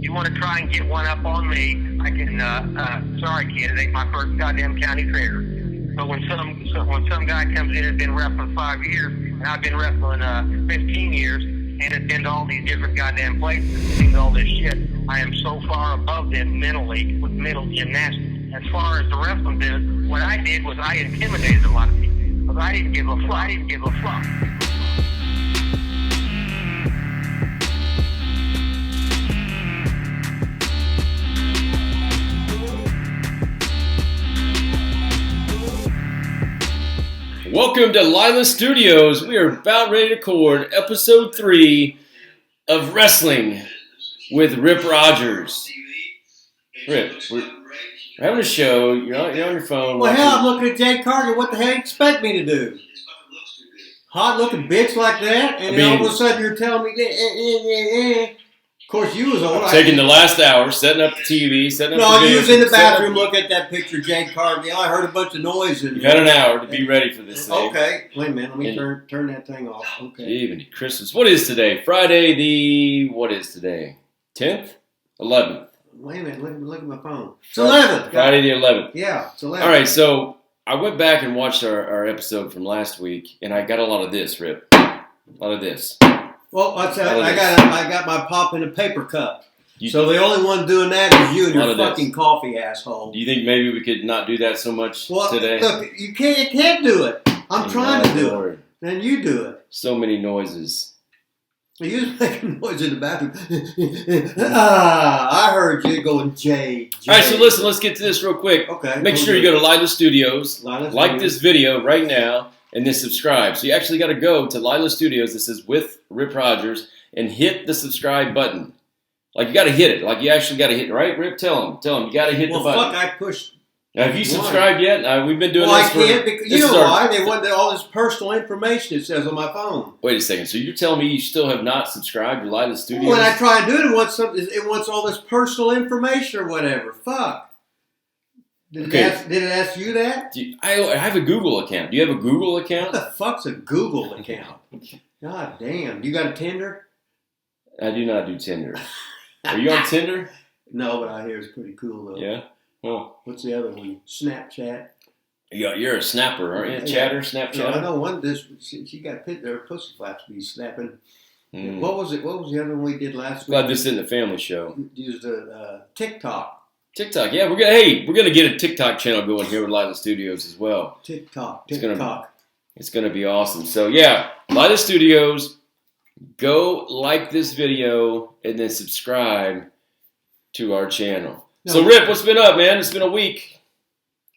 You want to try and get one up on me? I can. Sorry, kid, it ain't my first goddamn county fair. But when some guy comes in and been wrestling 5 years, and I've been wrestling 15 years, and have been to all these different goddamn places, seen all this shit, I am so far above them mentally with mental gymnastics. As far as the wrestling business, what I did was I intimidated a lot of people because I didn't give a fuck. Welcome to Lila Studios. We are about ready to record episode 3 of Wrestling with Rip Rogers. Rip, we're having a show. You're on your phone. Well, hell, I'm looking at Jay Carter. What the hell do you expect me to do? Hot-looking bitch like that? And then all of a sudden you're telling me that, Of course, you was old. Taking the last hour, setting up the TV, setting up the No, you was in the bathroom looking at that picture, Jay Carter. I heard a bunch of noise. You've had an hour to be ready for this thing. Okay. Wait a minute. Let me turn that thing off. Okay. Even Christmas. What is today? Friday what is today? 10th? 11th? Wait a minute. Look at my phone. It's 11th. Friday the 11th. Yeah, it's 11th. All right, so I went back and watched our episode from last week, and I got a lot of this, Rip. A lot of this. Well, I got my pop in a paper cup. So the only one doing that is you and your fucking coffee asshole. Do you think maybe we could not do that so much today? Look, you can't do it. I'm trying to do it. Then you do it. So many noises. You was making noise in the bathroom. I heard you going, Jay. All right, so listen, let's get to this real quick. Okay. Make sure you go to Lila Studios, like this video right now, and then subscribe. So you actually got to go to Lila Studios. This is with Rip Rogers, and hit the subscribe button. Like you got to hit it. Like you actually got to hit it, right? Rip, tell him you got to hit the button. Well, fuck, I pushed. Now, have you subscribed yet? We've been doing this for... I can't, because you know why? They want all this personal information it says on my phone. Wait a second. So you're telling me you still have not subscribed to Lila Studios? When I try and do it, it wants all this personal information or whatever. Fuck. Did it ask you that? I have a Google account. Do you have a Google account? What the fuck's a Google account? God damn. You got a Tinder? I do not do Tinder. Are you on Tinder? No, but I hear it's pretty cool, though. Yeah? Oh. What's the other one? Snapchat. You're a snapper, aren't you? Chatter, Snapchat. No, I know one. She got their pussy flaps be snapping. What was it? What was the other one we did last week? Glad this isn't a family show. Used TikTok. TikTok, yeah. We're gonna get a TikTok channel going here with Lila Studios as well. TikTok. It's gonna be awesome. So yeah, Lila Studios. Go like this video and then subscribe to our channel. No. So, Rip, what's been up, man? It's been a week.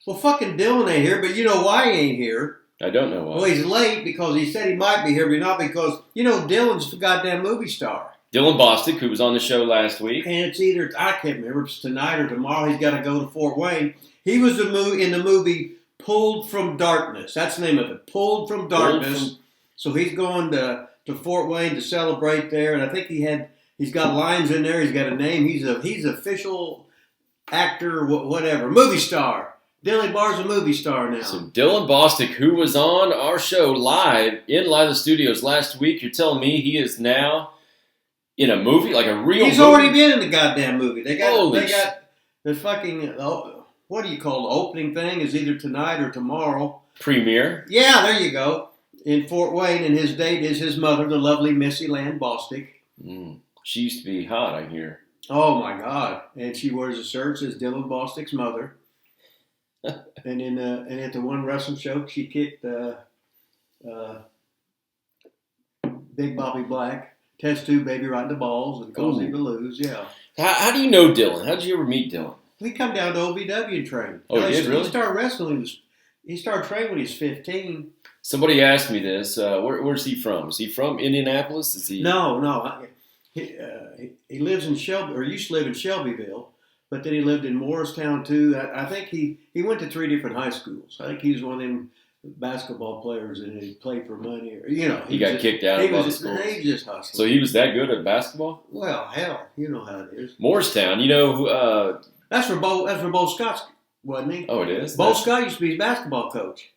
Well, fucking Dylan ain't here, but you know why he ain't here. I don't know why. Well, he's late because he said he might be here, but not because, Dylan's a goddamn movie star. Dylan Bostic, who was on the show last week. And it's either, I can't remember if it's tonight or tomorrow, he's got to go to Fort Wayne. He was in the movie Pulled from Darkness. That's the name of it, Pulled from Darkness. So he's going to Fort Wayne to celebrate there, and I think he's got lines in there, he's got a name, he's official actor, whatever, movie star. Dylan Barr's a movie star now. So Dylan Bostic, who was on our show live in Lila Studios last week, you're telling me he is now in a movie, like a real movie? He's already been in the goddamn movie. They got the fucking, what do you call the opening thing is either tonight or tomorrow. Premiere? Yeah, there you go. In Fort Wayne, and his date is his mother, the lovely Missy Land Bostic. She used to be hot, I hear. Oh my God! And she wears a shirt that says Dylan Bostic's mother. and at the one wrestling show, she kicked Big Bobby Black, Test Tube Baby right in the balls, and caused him to lose. Yeah. How do you know Dylan? How did you ever meet Dylan? He come down to OVW and train. Oh, he did, really? He started wrestling. He started training when he was 15. Somebody asked me this. Where's he from? Is he from Indianapolis? Is he? No. He lives in Shelby, or used to live in Shelbyville, but then he lived in Morristown too. I think he went to 3 different high schools. I think he was one of them basketball players and he played for money, or he got kicked out of a lot of schools. He just hustling. So he was that good at basketball? Well, hell, you know how it is. Morristown, that's for Bo Scott, wasn't he? Oh, it is. Bo Scott used to be his basketball coach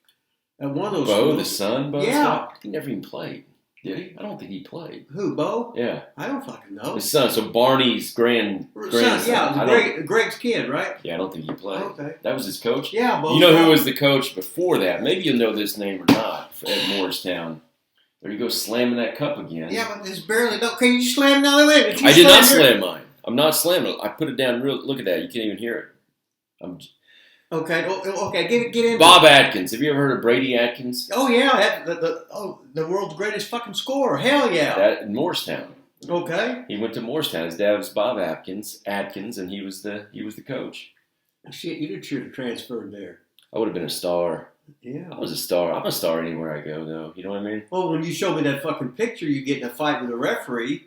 at one of those schools. The son, Bo Scott? He never even played. Did he? I don't think he played. Who, Bo? Yeah. I don't fucking know. His son, so Barney's grandson. Yeah, Greg's kid, right? Yeah, I don't think he played. Okay. That was his coach? Yeah, Bo. You know who was the coach before that? Maybe you'll know this name or not at Morristown. There you go, slamming that cup again. Yeah, but it's barely. Can you slam another way? I did not slam mine. I'm not slamming it. I put it down real. Look at that. You can't even hear it. Okay. Get in. Bob Atkins. Have you ever heard of Brady Atkins? Oh yeah, the world's greatest fucking scorer. Hell yeah. That in Morristown. Okay. He went to Morristown. His dad was Bob Atkins, and he was the coach. Shit, you should have transferred there. I would have been a star. Yeah. I was a star. I'm a star anywhere I go, though. You know what I mean? Well, when you showed me that fucking picture, you get in a fight with a referee.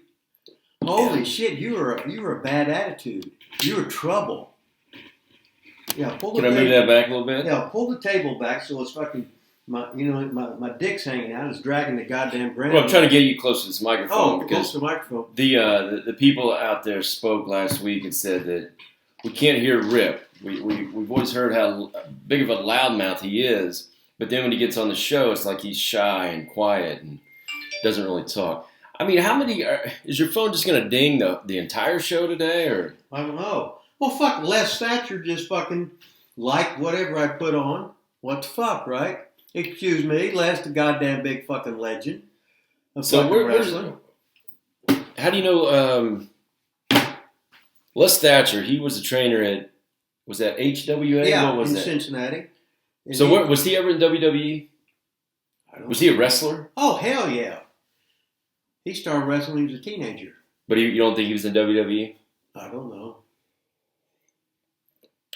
Holy shit, you were a bad attitude. You were trouble. Yeah, Can I move that back a little bit? Yeah, pull the table back so it's fucking my dick's hanging out. It's dragging the goddamn ground. Well, I'm trying to get you close to this microphone because close to the microphone. The people out there spoke last week and said that we can't hear Rip. We've always heard how big of a loudmouth he is, but then when he gets on the show, it's like he's shy and quiet and doesn't really talk. I mean, how many is your phone just going to ding the entire show today, or I don't know. Well, fuck, Les Thatcher just fucking liked whatever I put on. What the fuck, right? Excuse me, Les, the goddamn big fucking legend of fucking wrestling. How do you know Les Thatcher? He was a trainer at, was that HWA? Yeah, what was in that? Cincinnati. And So was he ever in WWE? Was he a wrestler? Oh, hell yeah. He started wrestling when he was a teenager. But you don't think he was in WWE? I don't know.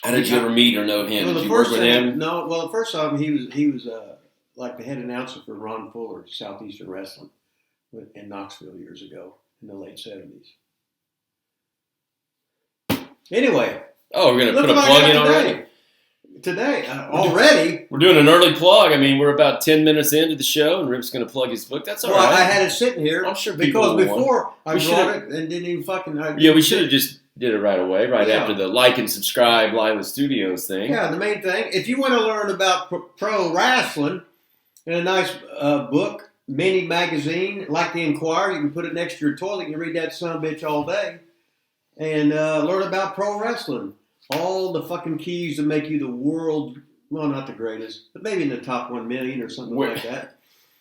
How did you ever meet or know him? Well, did you work with him? No, well, the first time he was like the head announcer for Ron Fuller, Southeastern Wrestling, in Knoxville years ago in the late 70s. Anyway. Oh, we're going to put a plug in already? Today, already? We're doing an early plug. I mean, we're about 10 minutes into the show, and Rip's going to plug his book. That's all right. Well, I had it sitting here. I'm sure because before I brought it and didn't even fucking... we should have just did it right away, after the like and subscribe Lila Studios thing. Yeah, the main thing. If you want to learn about pro wrestling in a nice book, mini magazine, like the Enquirer, you can put it next to your toilet. You read that son of a bitch all day and learn about pro wrestling. All the fucking keys to make you the world, well, not the greatest, but maybe in the top 1 million or something like that.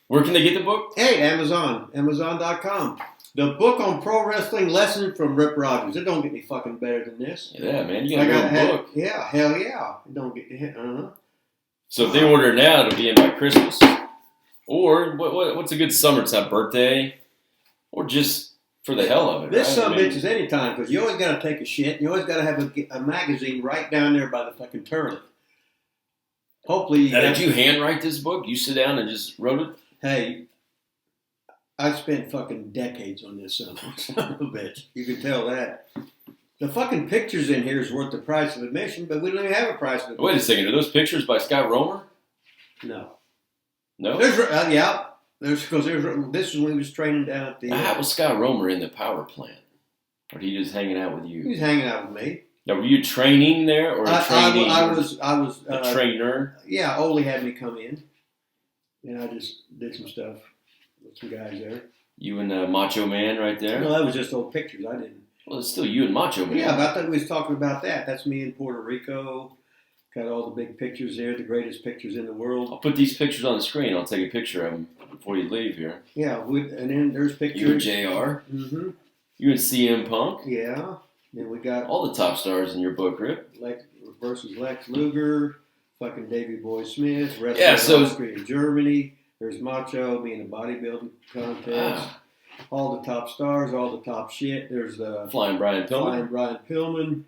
Where can they get the book? Hey, Amazon. Amazon.com. The book on pro wrestling lesson from Rip Rogers. It don't get any fucking better than this. Yeah, man. You got a good book. Yeah, hell yeah. It don't get So if they order it now, it'll be in by Christmas. Or what's a good summertime birthday? Or just for the hell of it. This son of a bitch is any time because you always got to take a shit. And you always got to have a magazine right down there by the fucking toilet. Hopefully. Did you handwrite this book? You sit down and just wrote it? Hey, I spent fucking decades on this son of a bitch. You can tell that. The fucking pictures in here is worth the price of admission, but we don't even have a price of admission. Wait a second. Are those pictures by Scott Romer? No. No? Yeah. This is when he was training down at the... How was Scott Romer in the power plant? Or he just hanging out with you? He was hanging out with me. Now, were you training there or training? I was a trainer. Yeah, Ole had me come in, and I just did some stuff with some guys there. You and Macho Man right there? No, that was just old pictures. I didn't. Well, it's still you and Macho Man. Yeah, but I thought we was talking about that. That's me in Puerto Rico. Got all the big pictures there, the greatest pictures in the world. I'll put these pictures on the screen. I'll take a picture of them before you leave here. Yeah, and then there's pictures. You and JR. Mm-hmm. You and CM Punk. Yeah. Then we got all the top stars in your book, Rip. Versus Lex Luger, fucking Davey Boy Smith, Austria and Germany. There's Macho, me in a bodybuilding contest. All the top stars, all the top shit. There's the Flying Brian Pillman.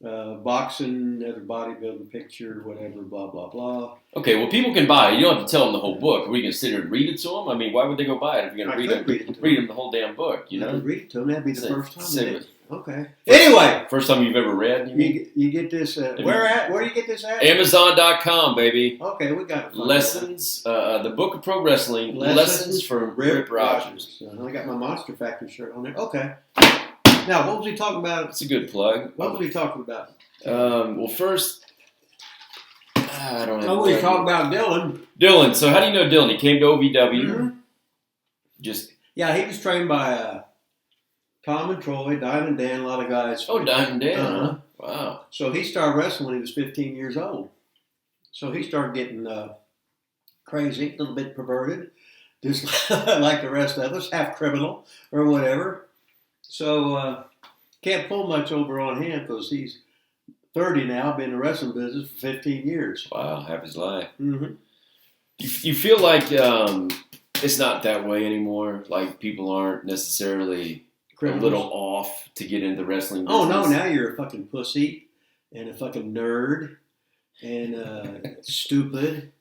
Boxing, another bodybuilding picture, whatever, blah, blah, blah. Okay, well, people can buy it. You don't have to tell them the whole book. Are we going to sit here and read it to them? I mean, why would they go buy it if you're going to read them the whole damn book, you know? I could read it to them. That'd be the first time. Okay. Anyway. First time you've ever read? You get this, where do you get this at? Amazon.com, baby. Okay, we got it. Lessons, the book of pro wrestling, Lessons from Rip Rogers. I got my Monster Factory shirt on there. Okay. Now, what was he talking about? It's a good plug. What was he talking about? Well, first, I don't know. We talking about Dylan. Dylan. So how do you know Dylan? He came to OVW. Mm-hmm. Just Yeah, he was trained by Tom and Troy, Diamond Dan, a lot of guys. oh, Diamond Dan. Uh-huh. Wow. So he started wrestling when he was 15 years old. So he started getting crazy, a little bit perverted, just like the rest of us, half criminal or whatever. So can't pull much over on him because he's 30 now, been in the wrestling business for 15 years. Wow, half his life. Mm-hmm. You feel like it's not that way anymore? Like people aren't necessarily Criminals. a little off to get into wrestling business? Oh, no, now you're a fucking pussy and a fucking nerd and stupid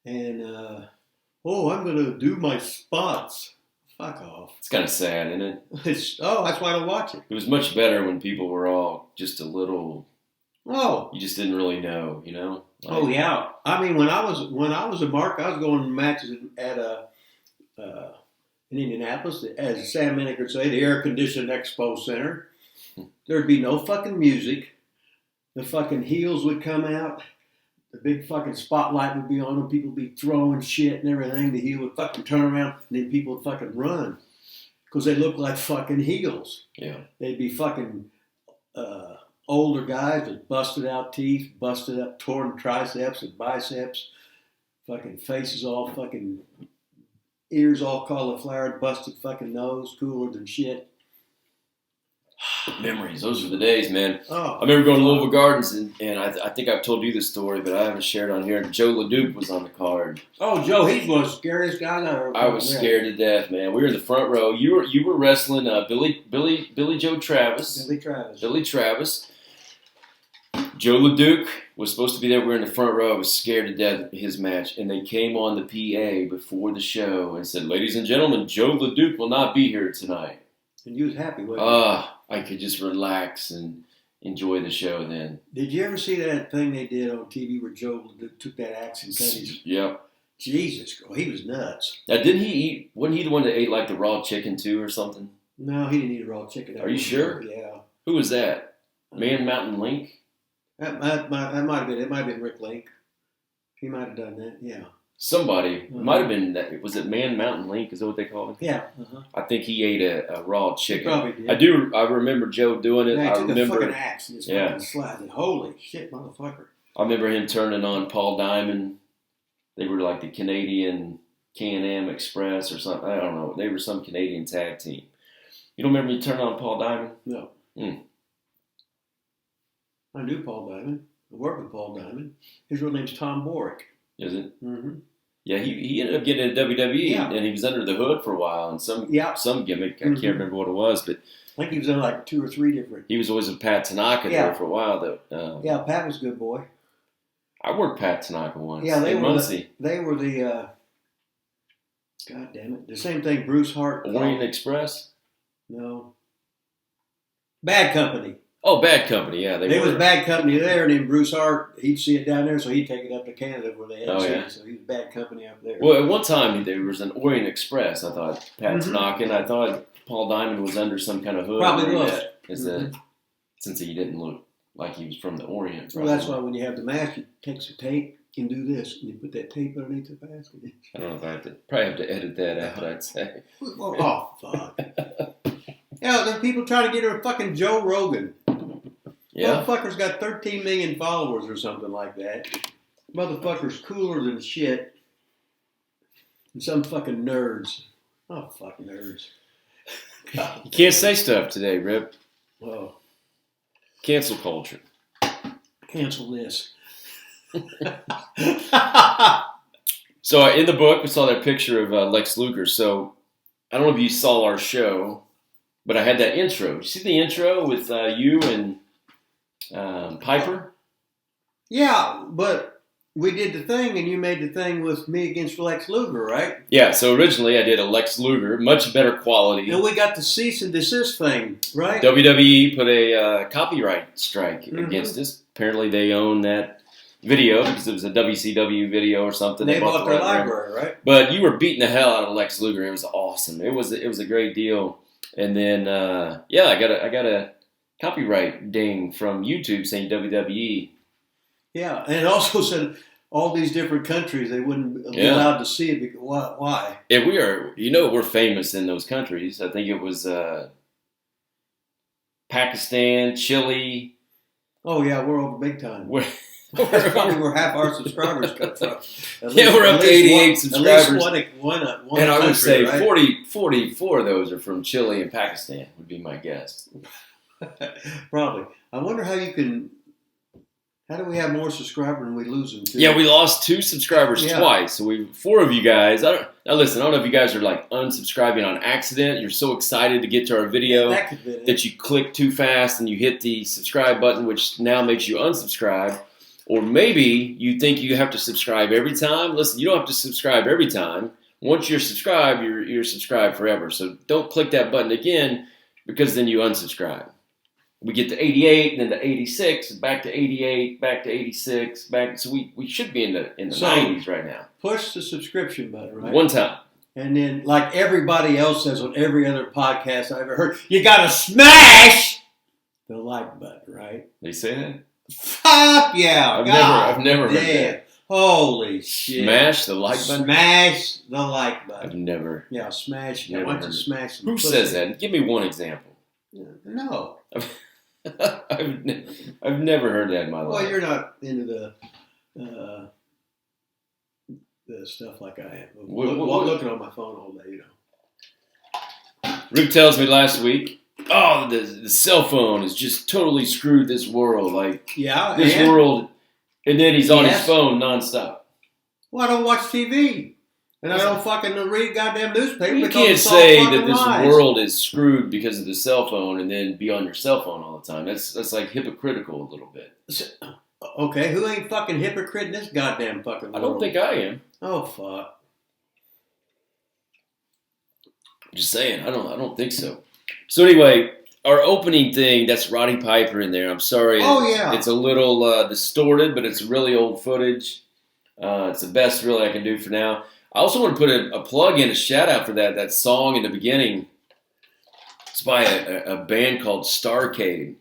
and, I'm going to do my spots. Fuck off. It's kind of sad, isn't it? That's why I don't watch it. It was much better when people were all just a little... Oh. You just didn't really know, you know? Like, Oh, yeah. I mean, when I was a mark, I was going to matches at in Indianapolis, as Sam Minnick would say, the air-conditioned expo center. There'd be no fucking music. The fucking heels would come out. The big fucking spotlight would be on them. People would be throwing shit and everything. The heel would fucking turn around, and then people would fucking run. Because they looked like fucking heels. Yeah. They'd be fucking older guys with busted out teeth, busted up, torn triceps and biceps, fucking faces all fucking, ears all cauliflowered, busted fucking nose, cooler than shit. Memories. Those were the days, man. Oh, I remember going to Louisville Gardens, and I think I've told you this story, but I haven't shared on here. Joe LeDuc was on the card. Oh, Joe, he's one of the scariest guys I ever. I was scared to death, man. We were in the front row. You were wrestling Billy Joe Travis. Billy Travis. Joe LeDuc was supposed to be there. We were in the front row. I was scared to death of his match, and they came on the PA before the show and said, "Ladies and gentlemen, Joe LeDuc will not be here tonight." And you was happy, wasn't you? I could just relax and enjoy the show then. Did you ever see that thing they did on TV where Joe LeDuc took that axe and cut his... Yep. Jesus, he was nuts. Now, didn't he eat... Wasn't he the one that ate like the raw chicken too or something? No, he didn't eat a raw chicken. Are you sure? Yeah. Who was that? Man Mountain Link? That might have been. It might have been Rick Link. He might have done that. Yeah. Somebody. It might have been that. Was it Man Mountain Link? Is that what they call it? Yeah. I think he ate a raw chicken. He probably did. I remember Joe doing it. Yeah, he I took remember. a fucking axe and just fucking sliced it. Holy shit, motherfucker. I remember him turning on Paul Diamond. They were like the Canadian Can-Am Express or something. I don't know. They were some Canadian tag team. You don't remember me turning on Paul Diamond? No. I knew Paul Diamond. I worked with Paul Diamond. His real name's Tom Borick. Is it? Mm-hmm. Yeah, he ended up getting into WWE, and he was under the hood for a while, and some gimmick. I can't remember what it was, but I think he was in like 2 or 3 different. He was always with Pat Tanaka there for a while. Though. Pat was a good boy. I worked Pat Tanaka once. Yeah, they in were Muncie. They were the. God damn it! The same thing. Bruce Hart. Orient Express. No. Bad Company. Oh, Bad Company, yeah. They was Bad Company there, and then Bruce Hart, he'd see it down there, so he'd take it up to Canada where they had it. So he was Bad Company up there. Well, at one time, there was an Orient Express, I thought, Pat Tanaka, and I thought Paul Diamond was under some kind of hood. Probably was. Since he didn't look like he was from the Orient. Well, that's why when you have the mask, you take some tape and do this, and you put that tape underneath the mask. I don't know if probably have to edit that out, I'd say. Oh, fuck. Yeah, there are people trying to get her a fucking Joe Rogan. Yeah. Motherfucker's got 13 million followers or something like that. Motherfucker's cooler than shit. And some fucking nerds. Oh, fuck nerds. You can't say stuff today, Rip. Whoa. Cancel culture. Cancel this. So in the book, we saw that picture of Lex Luger. So I don't know if you saw our show, but I had that intro. Did you see the intro with you and Piper? Yeah, but we did the thing, and you made the thing with me against Lex Luger, right? Yeah, so originally I did a Lex Luger, much better quality. And we got the cease and desist thing, right? WWE put a copyright strike against us. Apparently they own that video because it was a WCW video or something. They bought their library, right? But you were beating the hell out of Lex Luger. It was awesome. It was a great deal. And then I got a copyright ding from YouTube saying WWE. Yeah, and it also said all these different countries, they wouldn't be allowed to see it. Because, why? Yeah, we're famous in those countries. I think it was Pakistan, Chile. Oh yeah, we're over big time. That's probably where half our subscribers come from. We're up to 88 subscribers. At least one and I would say right? 44 of those are from Chile and Pakistan, would be my guess. Probably. I wonder how you can. How do we have more subscribers and we lose them too? Yeah, we lost 2 subscribers twice. So 4 of you guys. Now listen, I don't know if you guys are like unsubscribing on accident. You're so excited to get to our video that you click too fast and you hit the subscribe button, which now makes you unsubscribe. Or maybe you think you have to subscribe every time. Listen, you don't have to subscribe every time. Once you're subscribed, you're subscribed forever. So don't click that button again, because then you unsubscribe. We get to 88, and then to 86, back to 88, back to 86, back. So we should be in the 90s right now. Push the subscription button, right? One time. And then, like everybody else says on every other podcast I ever heard, you got to smash the like button, right? They say that? Fuck yeah! I've never heard that. Holy shit! Smash the like button. Smash the like button. I've never. Yeah, smash. Never I want to smash. Who says that? Give me one example. No. I've never heard that in my life. Well, you're not into the stuff like I am. Looking on my phone all day, Rick tells me last week, oh, the cell phone has just totally screwed this world. Like, this world. And then he's on his phone nonstop. Well, I don't watch TV. And I don't fucking read goddamn newspaper. You can't say that this world is screwed because of the cell phone and then be on your cell phone all the time. That's like hypocritical a little bit. Okay, who ain't fucking hypocrite in this goddamn fucking world? I don't think I am. Oh, fuck. I'm just saying, I don't think so. So anyway, our opening thing, that's Roddy Piper in there. I'm sorry. Oh, yeah. It's a little distorted, but it's really old footage. It's the best really I can do for now. I also want to put a plug in, a shout out for that song in the beginning. It's by a band called Starcade.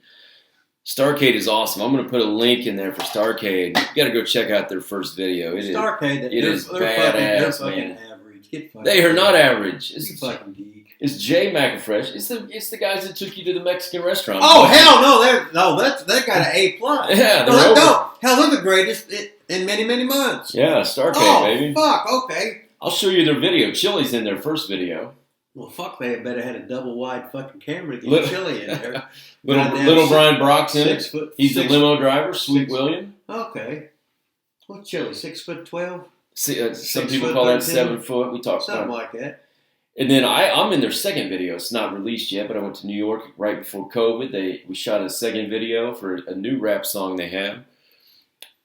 Starcade is awesome. I'm going to put a link in there for Starcade. You got to go check out their first video. It is badass, man. Average. They are not average. It's fucking geek. It's Jay McAfresh. It's the guys that took you to the Mexican restaurant. Oh hell no! They got an A+. Yeah, hell, they're the greatest in many, many months. Yeah, Starcade, baby. Fuck, okay. I'll show you their video. Chili's in their first video. Well, fuck, they better had a double wide fucking camera to get Chili in there. little Brian Brock's in it. He's the limo driver, Sweet William. Okay. What's Chili, 6'12"? Some people call that 7 foot. We talked something about like that. And then I'm in their second video. It's not released yet, but I went to New York right before COVID. We shot a second video for a new rap song they have.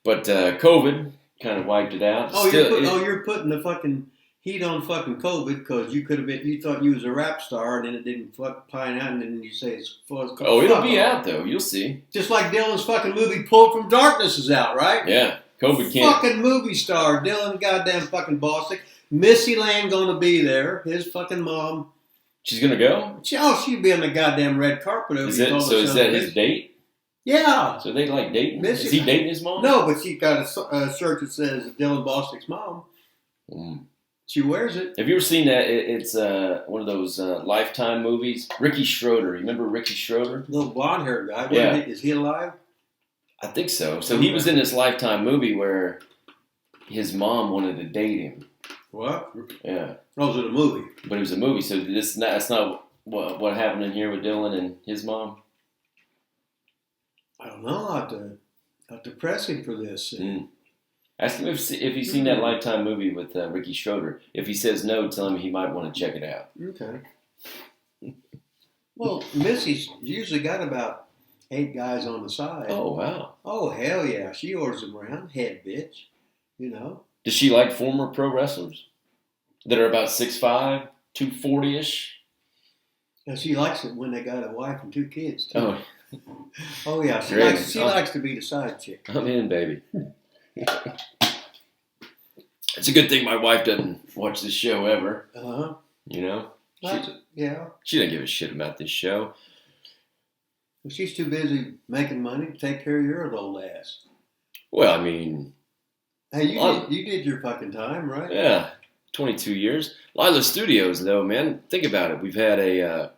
But COVID kind of wiped it out. You're putting the fucking heat on fucking COVID because you thought you was a rap star and then it didn't pan out and then you say it's fuck. Oh, it'll be out though. You'll see. Just like Dylan's fucking movie Pulled from Darkness is out, right? Yeah. COVID can't. Fucking movie star Dylan goddamn fucking Bostic. Missy Lane gonna be there. His fucking mom. She's gonna go? She'd be on the goddamn red carpet over here. So is that his date? Yeah. So they like dating? Is he dating his mom? No, but she got a shirt that says Dylan Bostic's mom. She wears it. Have you ever seen that? It's one of those Lifetime movies. Ricky Schroeder. Remember Ricky Schroeder? Little blonde haired guy. Yeah. Is he alive? I think so. So he was in this Lifetime movie where his mom wanted to date him. What? Yeah. Oh, was it a movie? But it was a movie, so that's not what happened in here with Dylan and his mom? I don't know. I'll have to press him for this. Ask him if he's seen that Lifetime movie with Ricky Schroeder. If he says no, tell him he might want to check it out. Okay. Well, Missy's usually got about 8 guys on the side. Oh, wow. Oh, hell yeah. She orders them around. Head bitch. You know. Does she like former pro wrestlers that are about 6'5", 240-ish? And she likes it when they got a wife and 2 kids, too. Oh, oh yeah. She likes to be the side chick. I'm in, baby. It's a good thing my wife doesn't watch this show ever. Uh-huh. You know? Yeah. She doesn't give a shit about this show. Well, she's too busy making money to take care of your old ass. Well, I mean, Hey, you did your fucking time, right? Yeah, 22 years. Lila Studios, though, man. Think about it. We've had a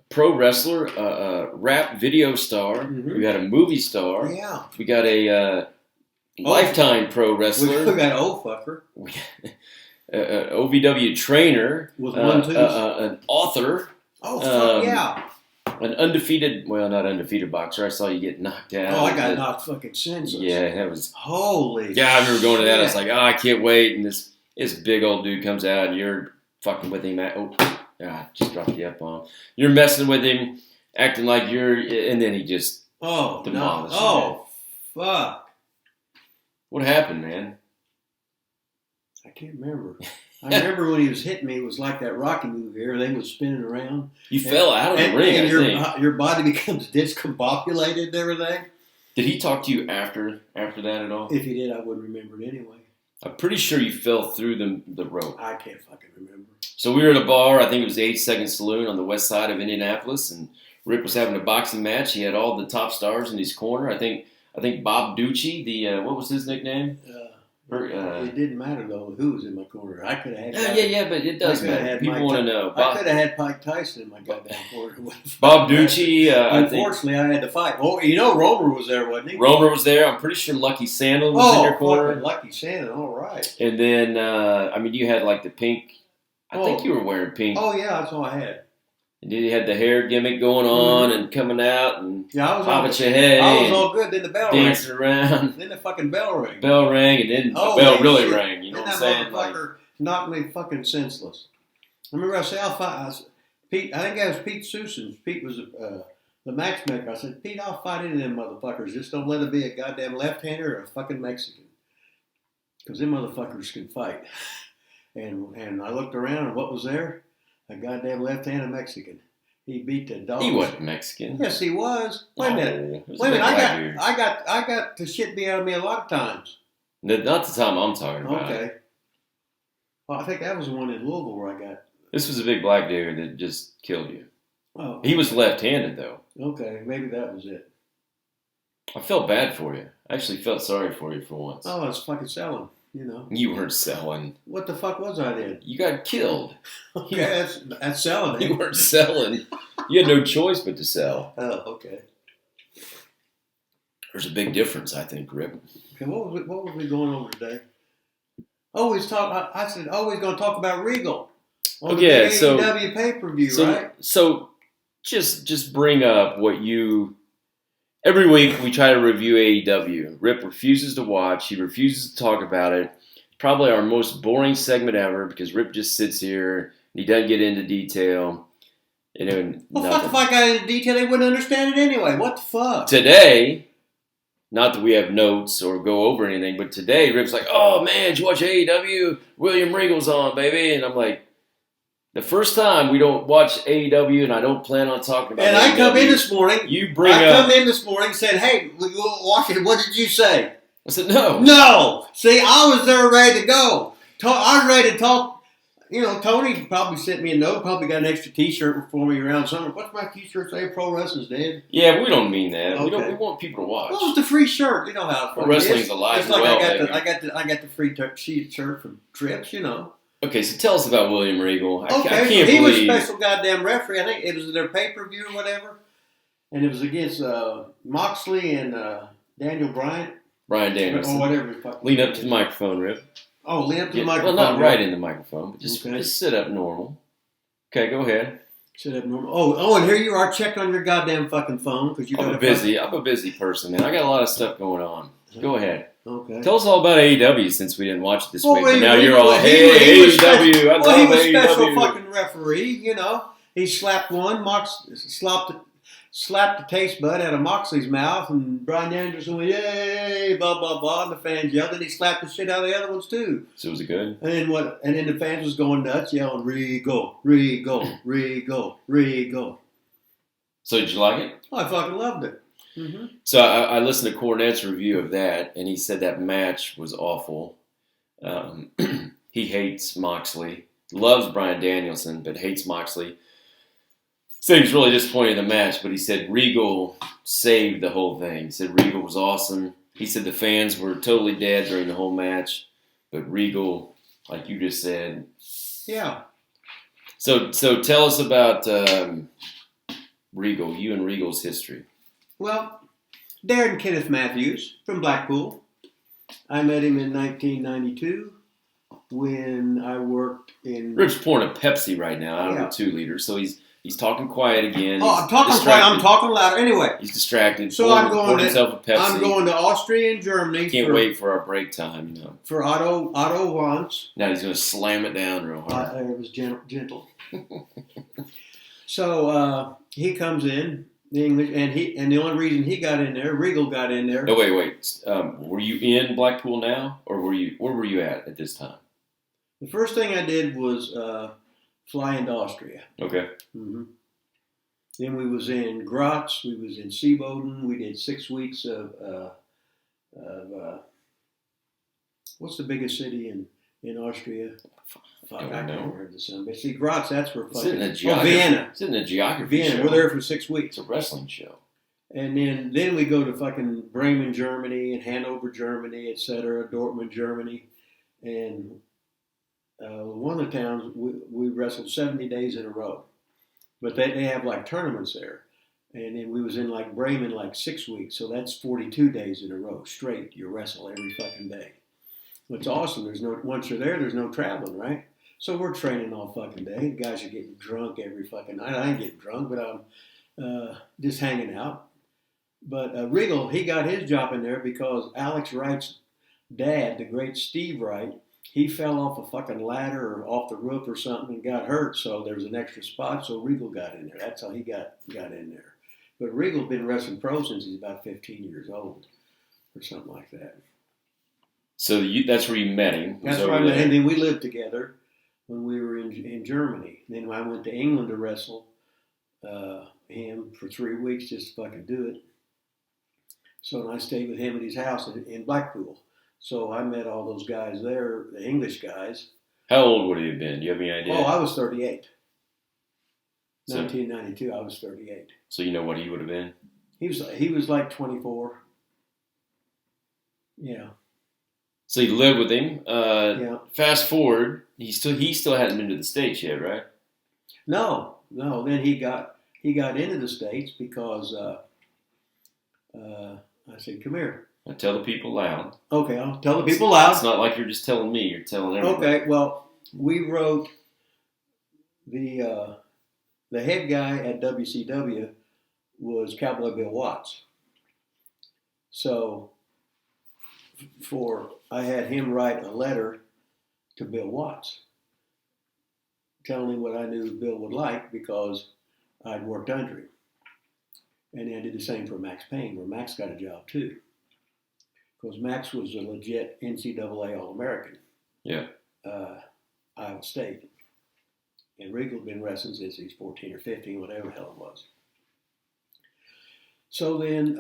pro wrestler, a rap video star. Mm-hmm. We got a movie star. Yeah. We got a lifetime pro wrestler. We got an old fucker. An OVW trainer. With 1-2s. An author. Oh, fuck yeah. An not undefeated boxer. I saw you get knocked out. Oh, I got knocked fucking senseless. Yeah, that was. Holy. Yeah, I remember going to that. shit. I was like, I can't wait. And this big old dude comes out, and you're fucking with him. Just dropped the F-bomb. You're messing with him, acting like and then he just demolished him. Oh, fuck. What happened, man? I can't remember. I remember when he was hitting me, it was like that Rocky movie. Everything was spinning around. You fell out of the ring, and I think. your body becomes discombobulated and everything. Did he talk to you after that at all? If he did, I wouldn't remember it anyway. I'm pretty sure you fell through the rope. I can't fucking remember. So we were at a bar, I think it was the 8 Second Saloon on the west side of Indianapolis, and Rip was having a boxing match. He had all the top stars in his corner. I think Bob Ducci, what was his nickname? It didn't matter, though, who was in my corner. I could have had... Yeah, but it does matter. People want to know. I could have had Mike Tyson in my goddamn corner. Bob Ducci, unfortunately, I had to fight. Oh, Romer was there, wasn't he? Romer was there. I'm pretty sure Lucky Sandal was in your corner. Lucky Sandal, all right. And then, you had like the pink... I think you were wearing pink. Oh, yeah, that's all I had. And then you had the hair gimmick going on and coming out and popping your head. I was all good. Then the bell dancing around. Then the fucking bell rang. Bell rang, and then the bell really rang. You know what I'm saying? That motherfucker knocked me fucking senseless. I remember I said, Pete, I think that was Pete Susans. Pete was the matchmaker. I said, Pete, I'll fight any of them motherfuckers. Just don't let it be a goddamn left-hander or a fucking Mexican. Because them motherfuckers can fight. And I looked around, and what was there? A goddamn left-handed Mexican. He beat the dog. He wasn't Mexican. Yes, he was. Wait a minute. I got the shit beat out of me a lot of times. Not the time I'm talking about. Okay. Well, I think that was the one in Louisville where I got. This was a big black dude that just killed you. Oh. He was left-handed, though. Okay, maybe that was it. I felt bad for you. I actually felt sorry for you for once. Oh, I was fucking selling. You know. You weren't selling. What the fuck was I then? You got killed. Okay, that's selling. You weren't selling. You had no choice but to sell. Oh, okay. There's a big difference, I think, Rip. Okay, what were we going over today? I said, we're going to talk about Regal. On the AEW pay-per-view, right? So just bring up what you... Every week we try to review AEW. Rip refuses to watch. He refuses to talk about it. Probably our most boring segment ever because Rip just sits here and he doesn't get into detail. Fuck if I got into detail, they wouldn't understand it anyway. What the fuck? Today, not that we have notes or go over anything, but today Rip's like, oh man, did you watch AEW? William Regal's on, baby. And I'm like, the first time we don't watch AEW, and I don't plan on talking about it. And I come in this morning. Come in this morning and said, hey, we go watch it. What did you say? I said, no. No. See, I was there ready to go. I was ready to talk. You know, Tony probably sent me a note, probably got an extra T-shirt for me around summer. What's my T-shirt say? Pro Wrestling's dead. Yeah, we don't mean that. Okay. We want people to watch. Well, it's the free shirt. You know how Pro Wrestling's alive and well. I got the free shirt from Trips, you know. Okay, so tell us about William Regal. I can't he believe... was a special goddamn referee. I think it was their pay-per-view or whatever. And it was against Moxley and Daniel Bryan. Brian Danielson. Or whatever. Lean up to the microphone, Rip. Oh, lean up to the microphone. Well, not right in the microphone, but just sit up normal. Okay, go ahead. Sit up normal. Oh, and here you are. Check on your goddamn fucking phone because I'm a busy person, man. I got a lot of stuff going on. Go ahead. Okay. Tell us all about AEW since we didn't watch it this week. But now he was special fucking referee, you know. He slapped one, slapped the taste bud out of Moxley's mouth, and Brian Anderson went, yay, blah, blah, blah, and the fans yelled, and he slapped the shit out of the other ones, too. So was it good? And then the fans was going nuts, yelling, Regal, Regal, Regal, Regal. So did you like it? Oh, I fucking loved it. Mm-hmm. So I listened to Cornette's review of that, and he said that match was awful. He hates Moxley, loves Bryan Danielson, but hates Moxley. So he was really disappointed in the match, but he said Regal saved the whole thing. He said Regal was awesome. He said the fans were totally dead during the whole match, but Regal, like you just said. Yeah. So tell us about Regal, you and Regal's history. Well, Darren Kenneth Matthews from Blackpool. I met him in 1992 when I worked in... Rip's pouring a Pepsi right now out of a 2-liter, so he's talking quiet again. Oh, I'm talking quiet. I'm talking louder. Anyway. He's distracted. So I'm going to Austria and Germany. Can't wait for our break time, you know. For Otto Wanz. Now he's going to slam it down real hard. It was gentle. So he comes in, the English, and the only reason he got in there, Regal got in there. No, wait. Were you in Blackpool now, or where were you at this time? The first thing I did was fly into Austria. Okay. Mm-hmm. Then we was in Graz. We was in Seeboden. We did 6 weeks of what's the biggest city in Austria? Fuck, I can't remember the sun. But see, Graz, that's where fucking... Vienna. It's in the geography Vienna. show. We're there for 6 weeks. It's a wrestling show. And then we go to fucking Bremen, Germany, and Hanover, Germany, etc., Dortmund, Germany. And one of the towns, we wrestled 70 days in a row. But they have like tournaments there. And then we was in like Bremen like 6 weeks. So that's 42 days in a row straight. You wrestle every fucking day. It's awesome. Once you're there, there's no traveling, right? So we're training all fucking day. The guys are getting drunk every fucking night. I ain't getting drunk, but I'm just hanging out. But Regal, he got his job in there because Alex Wright's dad, the great Steve Wright, he fell off a fucking ladder or off the roof or something and got hurt. So there was an extra spot. So Regal got in there. That's how he got in there. But Regal's been wrestling pro since he's about 15 years old or something like that. So that's where you met him. That's where I met him. And then we lived together when we were in Germany. Then I went to England to wrestle him for 3 weeks just to fucking do it. So I stayed with him at his house in Blackpool. So I met all those guys there, the English guys. How old would he have been? Do you have any idea? Oh, I was 38. 1992, I was 38. So you know what he would have been? He was like 24. Yeah. So you lived with him. Yeah. Fast forward, he still hadn't been to the States yet, right? No. Then he got into the States because I said, "Come here." Now tell the people loud. Okay, I'll tell the people loud. It's not like you're just telling me; you're telling everybody. Okay. Well, we wrote the head guy at WCW was Cowboy Bill Watts. So I had him write a letter to Bill Watts telling him what I knew Bill would like because I'd worked under him. And then I did the same for Max Payne, where Max got a job too. Because Max was a legit NCAA All-American. Yeah. Iowa State. And Regal had been wrestling since he's 14 or 15, whatever the hell it was. So then,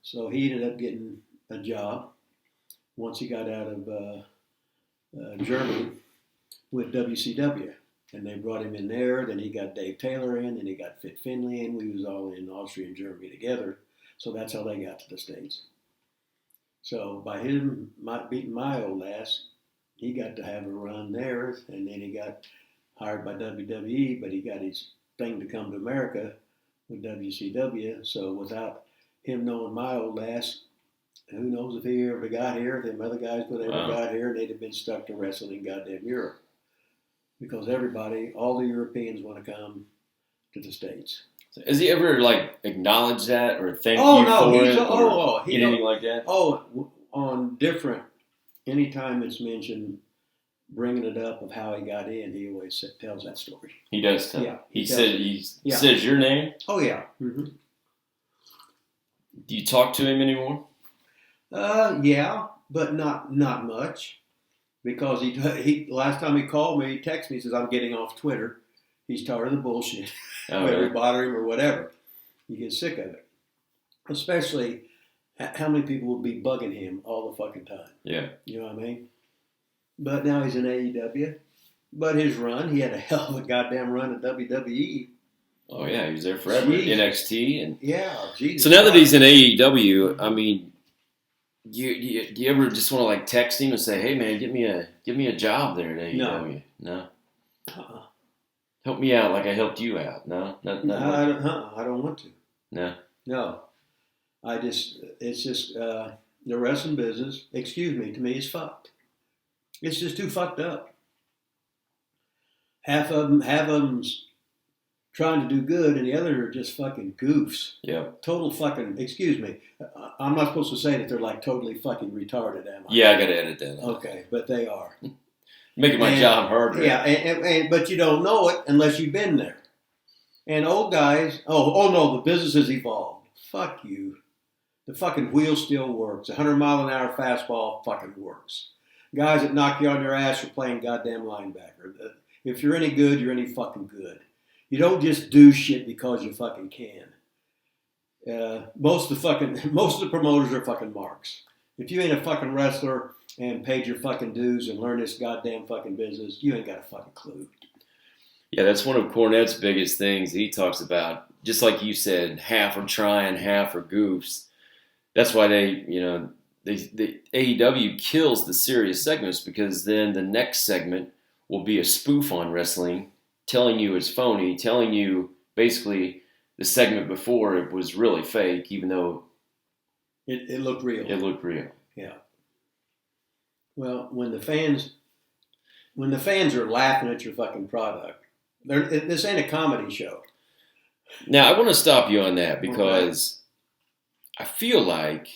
so he ended up getting a job once he got out of Germany with WCW. And they brought him in there. Then he got Dave Taylor in. Then he got Fit Finley in. We was all in Austria and Germany together. So that's how they got to the States. So by him beating my old ass, he got to have a run there. And then he got hired by WWE, but he got his thing to come to America with WCW. So without him knowing my old ass, who knows if he ever got here, if them other guys would have ever got here, they'd have been stuck to wrestling in goddamn Europe. Because all the Europeans want to come to the States. Has he ever acknowledged that or thanked you for it? Anything like that? Oh, on different. Anytime it's mentioned, bringing it up of how he got in, he always tells that story. He does tell. Yeah. He says your name. Oh yeah. Mm-hmm. Do you talk to him anymore? Yeah, but not much. Because he last time he called me, he texted me, he says, "I'm getting off Twitter." He's tired of the bullshit. Whether it bother him or whatever. He gets sick of it. Especially how many people would be bugging him all the fucking time. Yeah. You know what I mean? But now he's in AEW. But his run, he had a hell of a goddamn run at WWE. Oh yeah, he was there forever. NXT and yeah, Jesus. So now that he's in AEW, I mean, Do you ever just want to like text him and say, "Hey man, give me a job there at AEW"? No. Uh-uh. Help me out like I helped you out. No, I don't want to. No. It's just the wrestling business. Excuse me, to me, is fucked. It's just too fucked up. Half of them's trying to do good, and the other are just fucking goofs. Yeah. Total fucking. Excuse me. I'm not supposed to say that they're like totally fucking retarded, am I? Yeah, I got to edit that. Okay, but they are. Making my job harder. Yeah, but you don't know it unless you've been there. And old guys, oh no, the business has evolved. Fuck you. The fucking wheel still works. 100-mile-an-hour fastball fucking works. Guys that knock you on your ass for playing goddamn linebacker. If you're any good, you're any fucking good. You don't just do shit because you fucking can. Most of the promoters are fucking marks. If you ain't a fucking wrestler and paid your fucking dues and learned this goddamn fucking business, you ain't got a fucking clue. Yeah, that's one of Cornette's biggest things he talks about. Just like you said, half are trying, half are goofs. That's why the AEW kills the serious segments, because then the next segment will be a spoof on wrestling, telling you it's phony, telling you basically the segment before it was really fake, even though it looked real. It looked real. Yeah. Well, when the fans are laughing at your fucking product, this ain't a comedy show. Now, I want to stop you on that because I feel like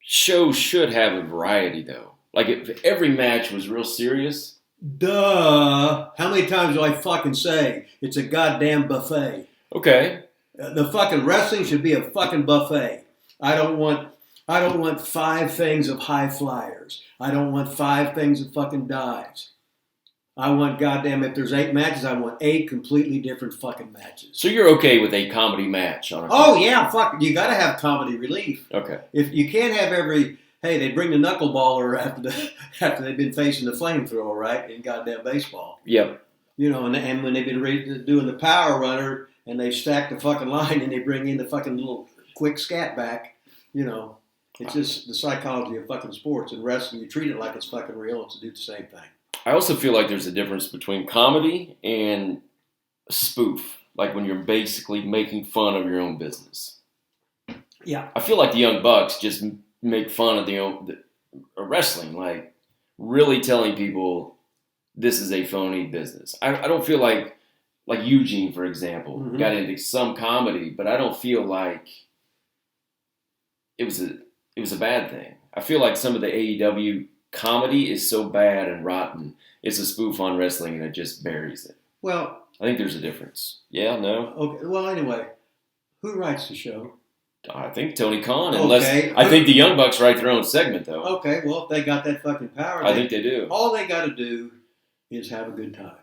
shows should have a variety, though. Like, if every match was real serious. Duh. How many times do I fucking say it's a goddamn buffet? Okay. The fucking wrestling should be a fucking buffet. I don't want 5 things of high flyers. I don't want 5 things of fucking dives. I want goddamn, if there's 8 matches, I want 8 completely different fucking matches. So you're okay with a comedy match on a Oh yeah, fuck. You gotta have comedy relief. Okay. If you can't have they bring the knuckleballer after they've been facing the flamethrower, right, in goddamn baseball. Yep. You know, and when they've been doing the power runner and they stack the fucking line and they bring in the fucking little quick scat back, you know, it's just the psychology of fucking sports. And wrestling, you treat it like it's fucking real and to do the same thing. I also feel like there's a difference between comedy and spoof, like when you're basically making fun of your own business. Yeah. I feel like the Young Bucks just make fun of the wrestling, like really telling people this is a phony business. I don't feel like Eugene, for example, got into some comedy, but I don't feel like it was a bad thing. I feel like some of the AEW comedy is so bad and rotten, it's a spoof on wrestling and it just buries it. Well, I think there's a difference. Yeah, no? Okay. Well, anyway, who writes the show? I think Tony Khan, I think the Young Bucks write their own segment, though. Okay, well, if they got that fucking power, I think they do. All they got to do is have a good time.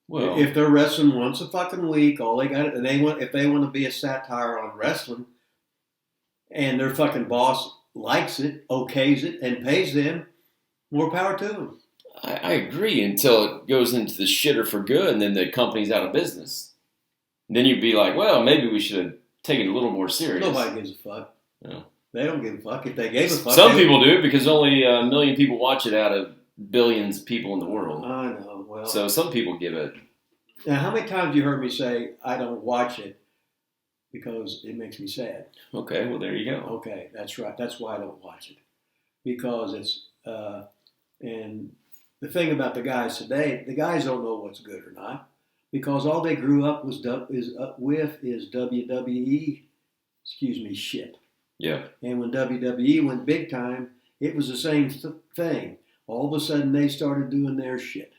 Well, if they're wrestling once a fucking week, all they got, and if they want to be a satire on wrestling, and their fucking boss likes it, okays it, and pays them, more power to them. I agree until it goes into the shitter for good, and then the company's out of business. Then you'd be like, well, maybe we should have taken it a little more serious. Nobody gives a fuck. No. They don't give a fuck. If they gave a fuck, some people do, because only 1 million people watch it out of billions of people in the world. I know. Well, so some people give it. Now, how many times have you heard me say I don't watch it because it makes me sad? Okay, well there you go. Okay, that's right. That's why I don't watch it, because it's and the thing about the guys today, the guys don't know what's good or not, because all they grew up with is WWE. Excuse me, shit. Yeah. And when WWE went big time, it was the same thing. All of a sudden, they started doing their shit.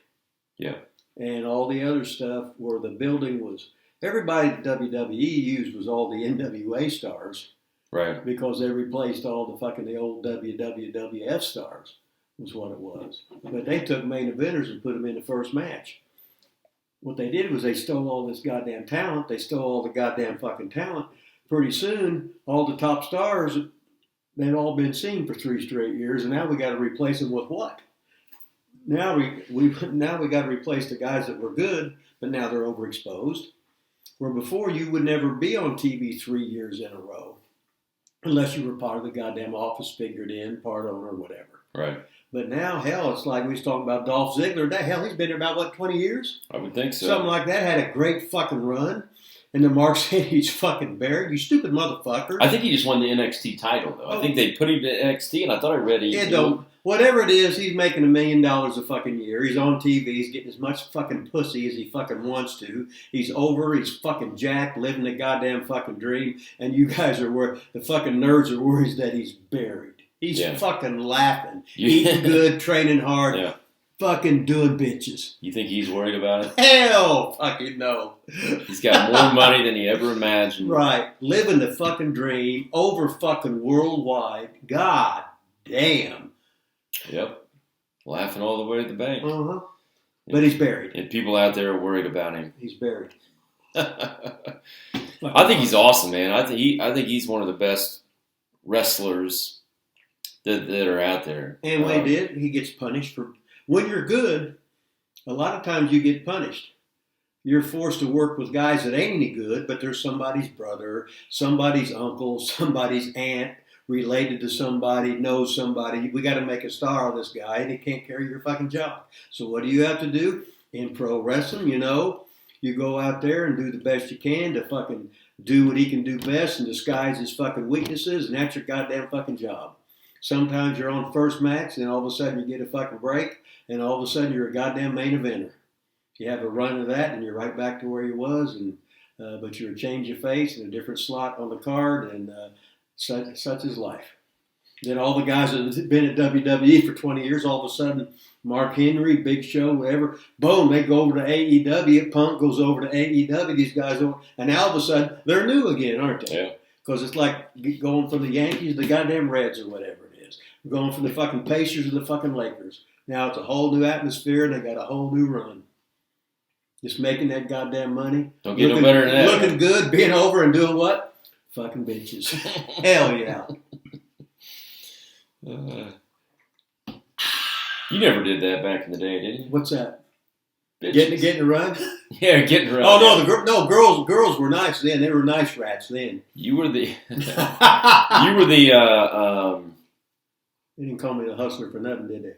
Yeah. And all the other stuff where the building was, everybody that WWE used was all the NWA stars. Right. Because they replaced all the old WWF stars, was what it was. But they took main eventers and put them in the first match. What they did was they stole all this goddamn talent. They stole all the goddamn fucking talent. Pretty soon, all the top stars, they'd all been seen for 3 straight years, and now we got to replace them with what? Now we got to replace the guys that were good, but now they're overexposed. Where before you would never be on TV 3 years in a row. unless you were part of the goddamn office, figured in, part owner, whatever. Right. But now, hell, it's like we was talking about Dolph Ziggler. That hell, he's been there about, 20 years? I would think so. Something like that. Had a great fucking run. And then Mark said he's fucking buried. You stupid motherfucker. I think he just won the NXT title, though. I think they put him to NXT, and I thought I read it. Yeah, don't. Whatever it is, he's making $1 million a fucking year. He's on TV. He's getting as much fucking pussy as he fucking wants to. He's over. He's fucking jacked, living the goddamn fucking dream. And you guys are worried. The fucking nerds are worried that he's buried. He's fucking laughing, eating good, training hard, fucking doing bitches. You think he's worried about it? Hell fucking no. He's got more money than he ever imagined. Right. Living the fucking dream over fucking worldwide. God damn. Yep. Laughing all the way to the bank. Uh-huh. But he's buried. And people out there are worried about him. He's buried. I think he's awesome, man. I think he's one of the best wrestlers that are out there. And when he gets punished for when you're good, a lot of times you get punished. You're forced to work with guys that ain't any good, but they're somebody's brother, somebody's uncle, somebody's aunt, related to somebody, knows somebody. We got to make a star of this guy, and he can't carry your fucking job. So what do you have to do? In pro wrestling, you go out there and do the best you can to fucking do what he can do best and disguise his fucking weaknesses, and that's your goddamn fucking job. Sometimes you're on first match, and all of a sudden you get a fucking break, and all of a sudden you're a goddamn main eventer. You have a run of that, and you're right back to where you was, and but you're a change of face and a different slot on the card, and such is life. Then all the guys that have been at WWE for 20 years, all of a sudden, Mark Henry, Big Show, whatever, boom, they go over to AEW. Punk goes over to AEW. These guys over, and now all of a sudden they're new again, aren't they? Yeah. Because it's like going from the Yankees to the goddamn Reds or whatever it is. Going from the fucking Pacers to the fucking Lakers. Now it's a whole new atmosphere, and they got a whole new run. Just making that goddamn money. Don't get no better than that. Looking good, being over, and doing what? Fucking bitches. Hell yeah. You never did that back in the day, did you? What's that? Bitches. Getting around? Yeah, getting around. Oh no, girls were nice then. They were nice rats then. You were the. They didn't call me the hustler for nothing, did they?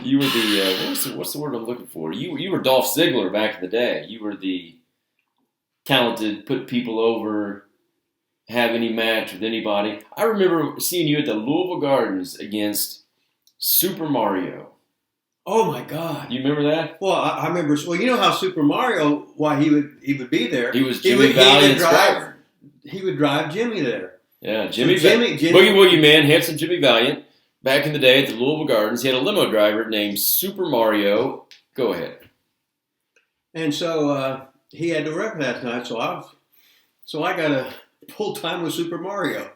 You were the what's the word I'm looking for? You were Dolph Ziggler back in the day. You were the talented, put people over, have any match with anybody. I remember seeing you at the Louisville Gardens against Super Mario. Oh my God! You remember that? Well, I remember. Well, you know how Super Mario? Why he would be there? He was Jimmy Valiant's driver. He would drive Jimmy there. Yeah, Jimmy Boogie Woogie Man, handsome Jimmy Valiant. Back in the day at the Louisville Gardens, he had a limo driver named Super Mario. Go ahead. And so he had to work that night, so I got a full time with Super Mario.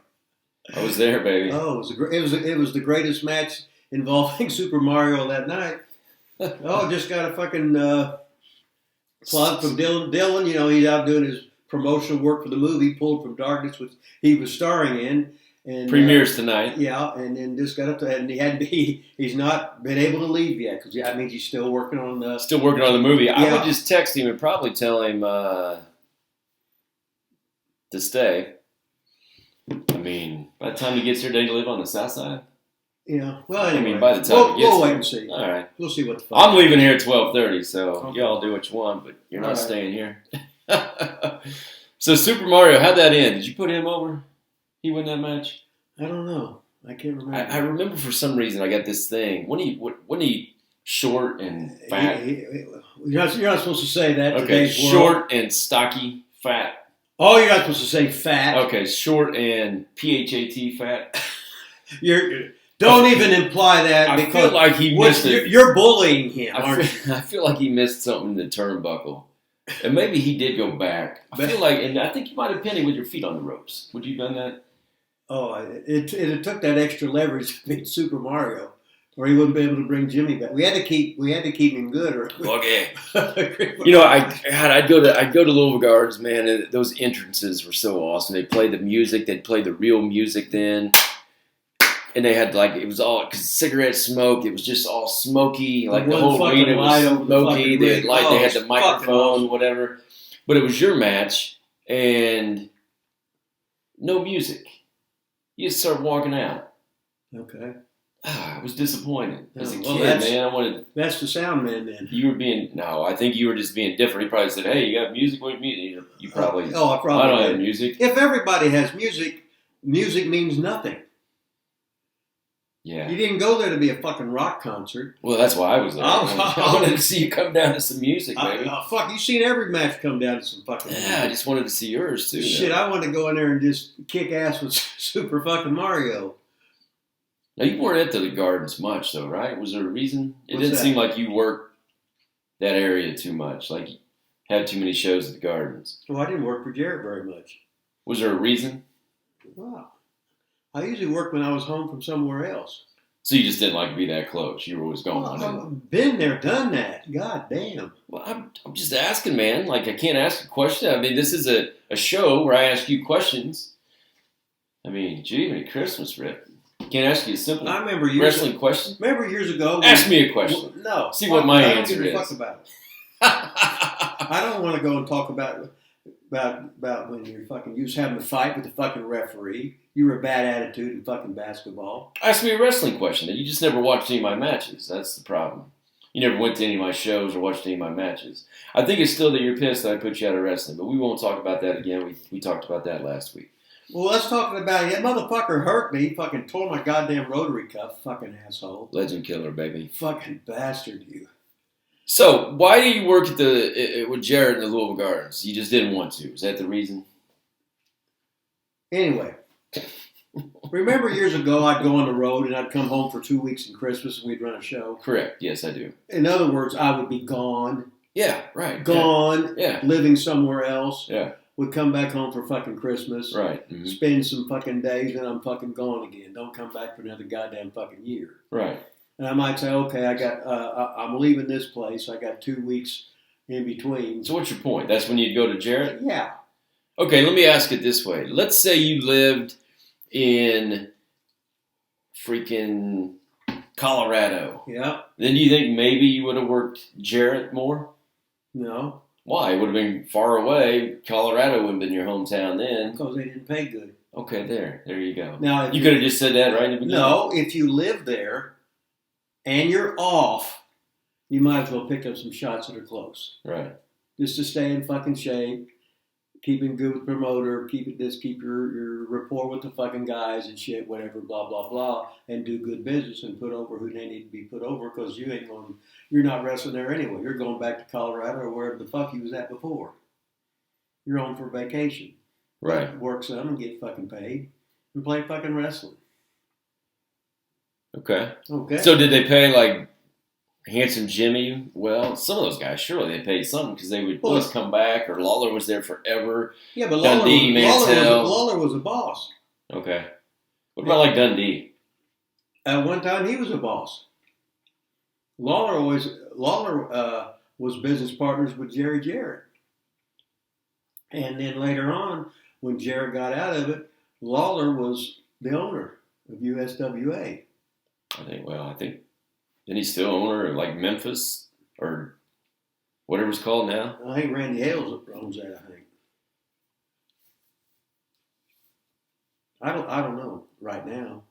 I was there, baby. Oh, it was the greatest match involving Super Mario that night. Oh, just got a fucking plug from Dylan. Dylan, he's out doing his promotional work for the movie Pulled from Darkness, which he was starring in. And premieres tonight. Yeah, and then just got up to that, and he's not been able to leave yet because that means he's still working on the movie. Yeah. I would just text him and probably tell him to stay. I mean, by the time he gets here, does he live on the south side? Yeah. Well, anyway, I mean, by the time he gets we'll here, wait and see. All right, we'll see what the fuck. I'm leaving here at 12:30, so okay. Y'all do what you want, but you're not right. staying here. So Super Mario, how'd that end? Did you put him over? He win that match? I don't know. I can't remember. I remember for some reason I got this thing. Wasn't he short and fat? You're not supposed to say that. Okay, short world. And stocky, fat. Oh, you're not supposed to say fat. Okay, short and PHAT fat. Don't even imply that. I feel like he missed it. You're bullying him, aren't you? I feel like he missed something in the turnbuckle. And maybe he did go back. I feel like, and I think you might have pinned him with your feet on the ropes. Would you have done that? Oh, it took that extra leverage to beat Super Mario, or he wouldn't be able to bring Jimmy back. We had to keep him good. Okay. I'd go to Louisville Gardens, man, and those entrances were so awesome. They played the music. They'd play the real music then. And they had it was all, because cigarette smoke, it was just all smoky. Like the whole arena was smoky. They had the microphone, whatever. But it was your match, and No music. You just start walking out. Okay. I was disappointed as a Well, kid, man. That's the sound man then. You were being no. I think you were just being different. He probably said, "Hey, you got music? What music?" You probably. I probably. I don't did. have music. If everybody has music, music means nothing. Yeah. You didn't go there to be a fucking rock concert. Well, that's why I was there. I wanted to see you come down to some music, baby. Fuck, you seen every match come down to some fucking music. Yeah, I just wanted to see yours too. Shit, I wanted to go in there and just kick ass with Super fucking Mario. Now, you weren't at the Gardens much, though, right? Was there a reason? It What's didn't that? seem like you worked that area too much. Like, you had too many shows at the Gardens. Well, I didn't work for Jarrett very much. Was there a reason? Wow. I usually work when I was home from somewhere else. So you just didn't like to be that close. You were always going on. I've been there, done that. God damn. Well, I'm just asking, man. Like, I can't ask a question. I mean, this is a show where I ask you questions. I mean, gee, Merry Christmas, Rip. Can't ask you a simple wrestling question. Remember years ago? Ask me a question. No. See what my answer I don't give a is. fuck about it. I don't want to go and talk about when you was having a fight with the fucking referee. You were a bad attitude in fucking basketball. Ask me a wrestling question. You just never watched any of my matches. That's the problem. You never went to any of my shows or watched any of my matches. I think it's still that you're pissed that I put you out of wrestling, but we won't talk about that again. We talked about that last week. Well, let's talk about it. That motherfucker hurt me. He fucking tore my goddamn rotary cuff. Fucking asshole. Legend killer, baby. Fucking bastard, you. So, why do you work with Jarrett in the Louisville Gardens? You just didn't want to. Is that the reason? Anyway. Remember years ago, I'd go on the road and I'd come home for 2 weeks in Christmas and we'd run a show? Correct. Yes, I do. In other words, I would be gone. Yeah, right. Gone. Yeah. Living somewhere else. Yeah. Would come back home for fucking Christmas. Right. Mm-hmm. Spend some fucking days and I'm fucking gone again. Don't come back for another goddamn fucking year. Right. And I might say, okay, I'm leaving this place. I got 2 weeks in between. So what's your point? That's when you'd go to Jarrett? Yeah. Okay, let me ask it this way. Let's say you lived in freaking Colorado. Yeah. Then do you think maybe you would have worked Jarrett more? No. Why? It would have been far away. Colorado would have been your hometown then. Because they didn't pay good. Okay, there you go. Now, you could have just said that right in the beginning. No, if you live there and you're off, you might as well pick up some shots that are close. Right. Just to stay in fucking shape, keeping good with the promoter, keep your rapport with the fucking guys and shit, whatever, blah, blah, blah, and do good business and put over who they need to be put over because you're not wrestling there anyway. You're going back to Colorado or wherever the fuck you was at before. You're home for vacation. Right. Work some and get fucking paid and play fucking wrestling. Okay. Okay. So did they pay like Handsome Jimmy? Well, some of those guys, surely they paid something because they would always come back, or Lawler was there forever. Yeah, but Dundee, Lawler was a boss. Okay. What about like Dundee? At one time, he was a boss. Lawler was business partners with Jerry Jarrett. And then later on, when Jarrett got out of it, Lawler was the owner of USWA. I think, isn't he still owner of like Memphis or whatever it's called now? I think Randy Hales owns that, I think. I don't know right now.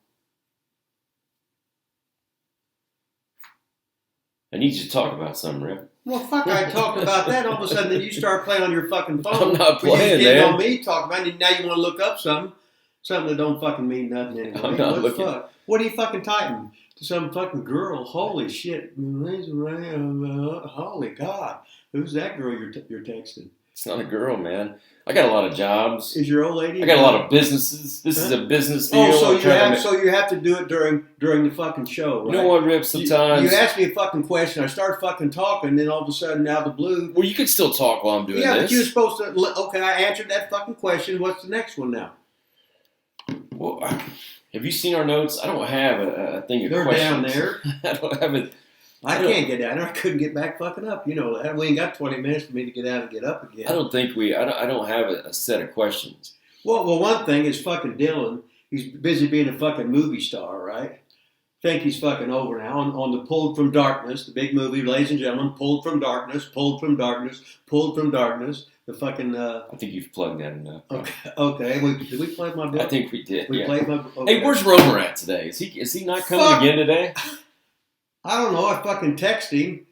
I need you to talk about something, Rip. Well, fuck, I talked about that. All of a sudden, then you start playing on your fucking phone. I'm not playing, you man. on me talking about it. Now you want to look up something that don't fucking mean nothing anyway. I'm not what looking. The fuck? What are you fucking typing? To some fucking girl? Holy shit. Holy God. Who's that girl you're texting? It's not a girl, man. I got a lot of jobs. Is your old lady? I got a lot of businesses. This is a business deal. Oh, so you have to do it during the fucking show, right? You know what, Rip? Sometimes you ask me a fucking question, I start fucking talking, then all of a sudden, out of the blue. Well, you can still talk while I'm doing this. Yeah, but you're supposed to. Okay, I answered that fucking question. What's the next one now? Well, have you seen our notes? I don't have a thing of They're questions. down there. I don't have it. I can't get down there. I couldn't get back fucking up. You know that. We ain't got 20 minutes for me to get out and get up again. I don't think I don't have a set of questions. Well, one thing is fucking Dylan. He's busy being a fucking movie star, right? think he's fucking over now on the Pulled from Darkness, the big movie, ladies and gentlemen. Pulled from Darkness, Pulled from Darkness, Pulled from Darkness. The fucking. I think you've plugged that enough. Okay. Did we play my book? I think we did. We played my. Okay. Hey, where's Romer at today? Is he not coming again today? I don't know. I fucking text him.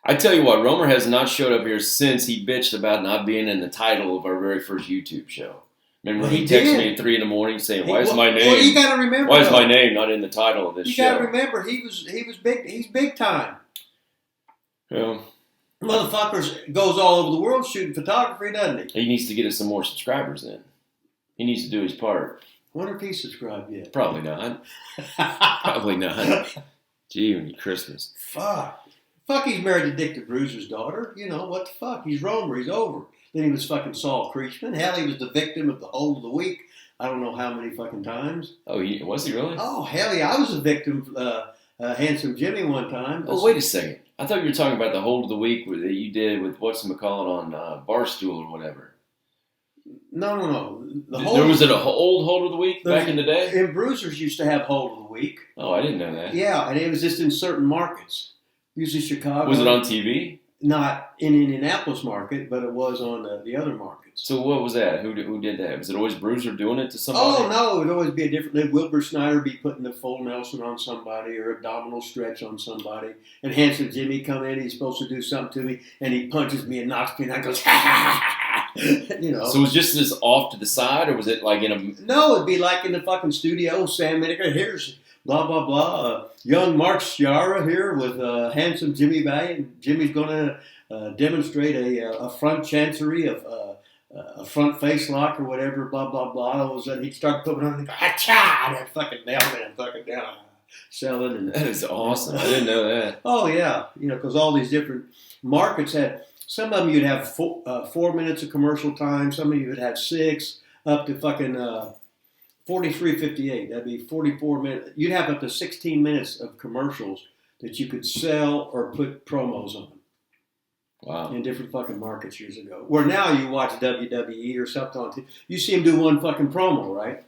I tell you what, Romer has not showed up here since he bitched about not being in the title of our very first YouTube show. Remember he texted me at 3 a.m. saying, "Why is my name? Well, you got to remember. Why is my name not in the title of this show?" You got to remember, he was big. He's big time. Yeah. Motherfuckers goes all over the world shooting photography, doesn't he? He needs to get us some more subscribers. Then he needs to do his part. Wonder if he's subscribed yet. Probably not. Probably not. Gee, when you Christmas. Fuck, he's married to Dick the Bruiser's daughter. You know, what the fuck? He's Romer. He's over. Then he was fucking Saul Creechman. Hell, he was the victim of the hold of the week. I don't know how many fucking times. Oh, was he really? Oh, hell yeah. I was a victim Handsome Jimmy one time. Oh, wait a second. I thought you were talking about the hold of the week that you did with whatchamacallit on Barstool or whatever. No. There was a old hold of the week back in the day? And Bruisers used to have hold of the week. Oh, I didn't know that. Yeah, and it was just in certain markets. Usually Chicago. Was it on TV? Not in Indianapolis market, but it was on the other markets. So what was that? Who did that? Was it always Bruiser doing it to somebody? Oh, no. It would always be a different... Then Wilbur Snyder would be putting the full Nelson on somebody or abdominal stretch on somebody. And Handsome Jimmy come in. He's supposed to do something to me. And he punches me and knocks me. And I goes, ha, ha, ha, ha. You know. So was just this off to the side? Or was it like in a... No, it'd be like in the fucking studio. Sam Minnicker, here's... Blah, blah, blah. Young Mark Sciarra here with Handsome Jimmy Valiant. Jimmy's going to demonstrate a front chancery of a front face lock or whatever, blah, blah, blah. All of a sudden, he'd start putting on and go, ha-cha! That fucking nail man fucking down. Selling. And, that is awesome. I didn't know that. Oh, yeah. You know, because all these different markets had, some of them you'd have 4 minutes of commercial time. Some of you would have 6, up to fucking... 43.58. That'd be 44 minutes. You'd have up to 16 minutes of commercials that you could sell or put promos on. Wow. In different fucking markets years ago. Where now you watch WWE or something on TV. You see them do one fucking promo, right?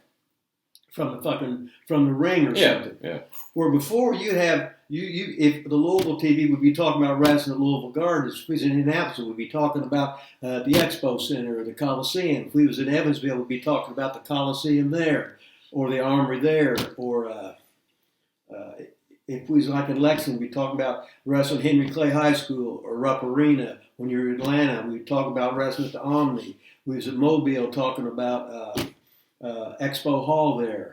From the ring or something. Yeah. Where before you'd have if the Louisville TV would be talking about wrestling at Louisville Gardens, if we was in Indianapolis, we'd be talking about the Expo Center or the Coliseum. If we was in Evansville, we'd be talking about the Coliseum there or the Armory there. Or if we was like in Lexington, we'd talk about wrestling Henry Clay High School or Rupp Arena. When you're in Atlanta, we'd talk about wrestling at the Omni. We was at Mobile talking about Expo Hall there.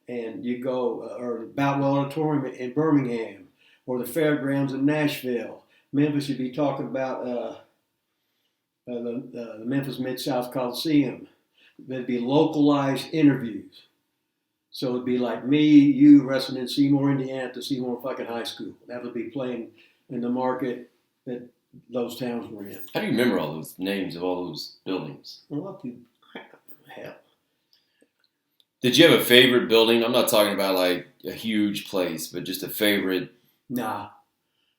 And you go, or Boutwell Auditorium in Birmingham, or the Fairgrounds in Nashville. Memphis, you'd be talking about the Memphis Mid-South Coliseum. There'd be localized interviews. So it'd be like me, you, wrestling in Seymour, Indiana at the Seymour fucking High School. That would be playing in the market that those towns were in. How do you remember all those names of all those buildings? Well, hell. Did you have a favorite building? I'm not talking about like a huge place, but just a favorite. Nah.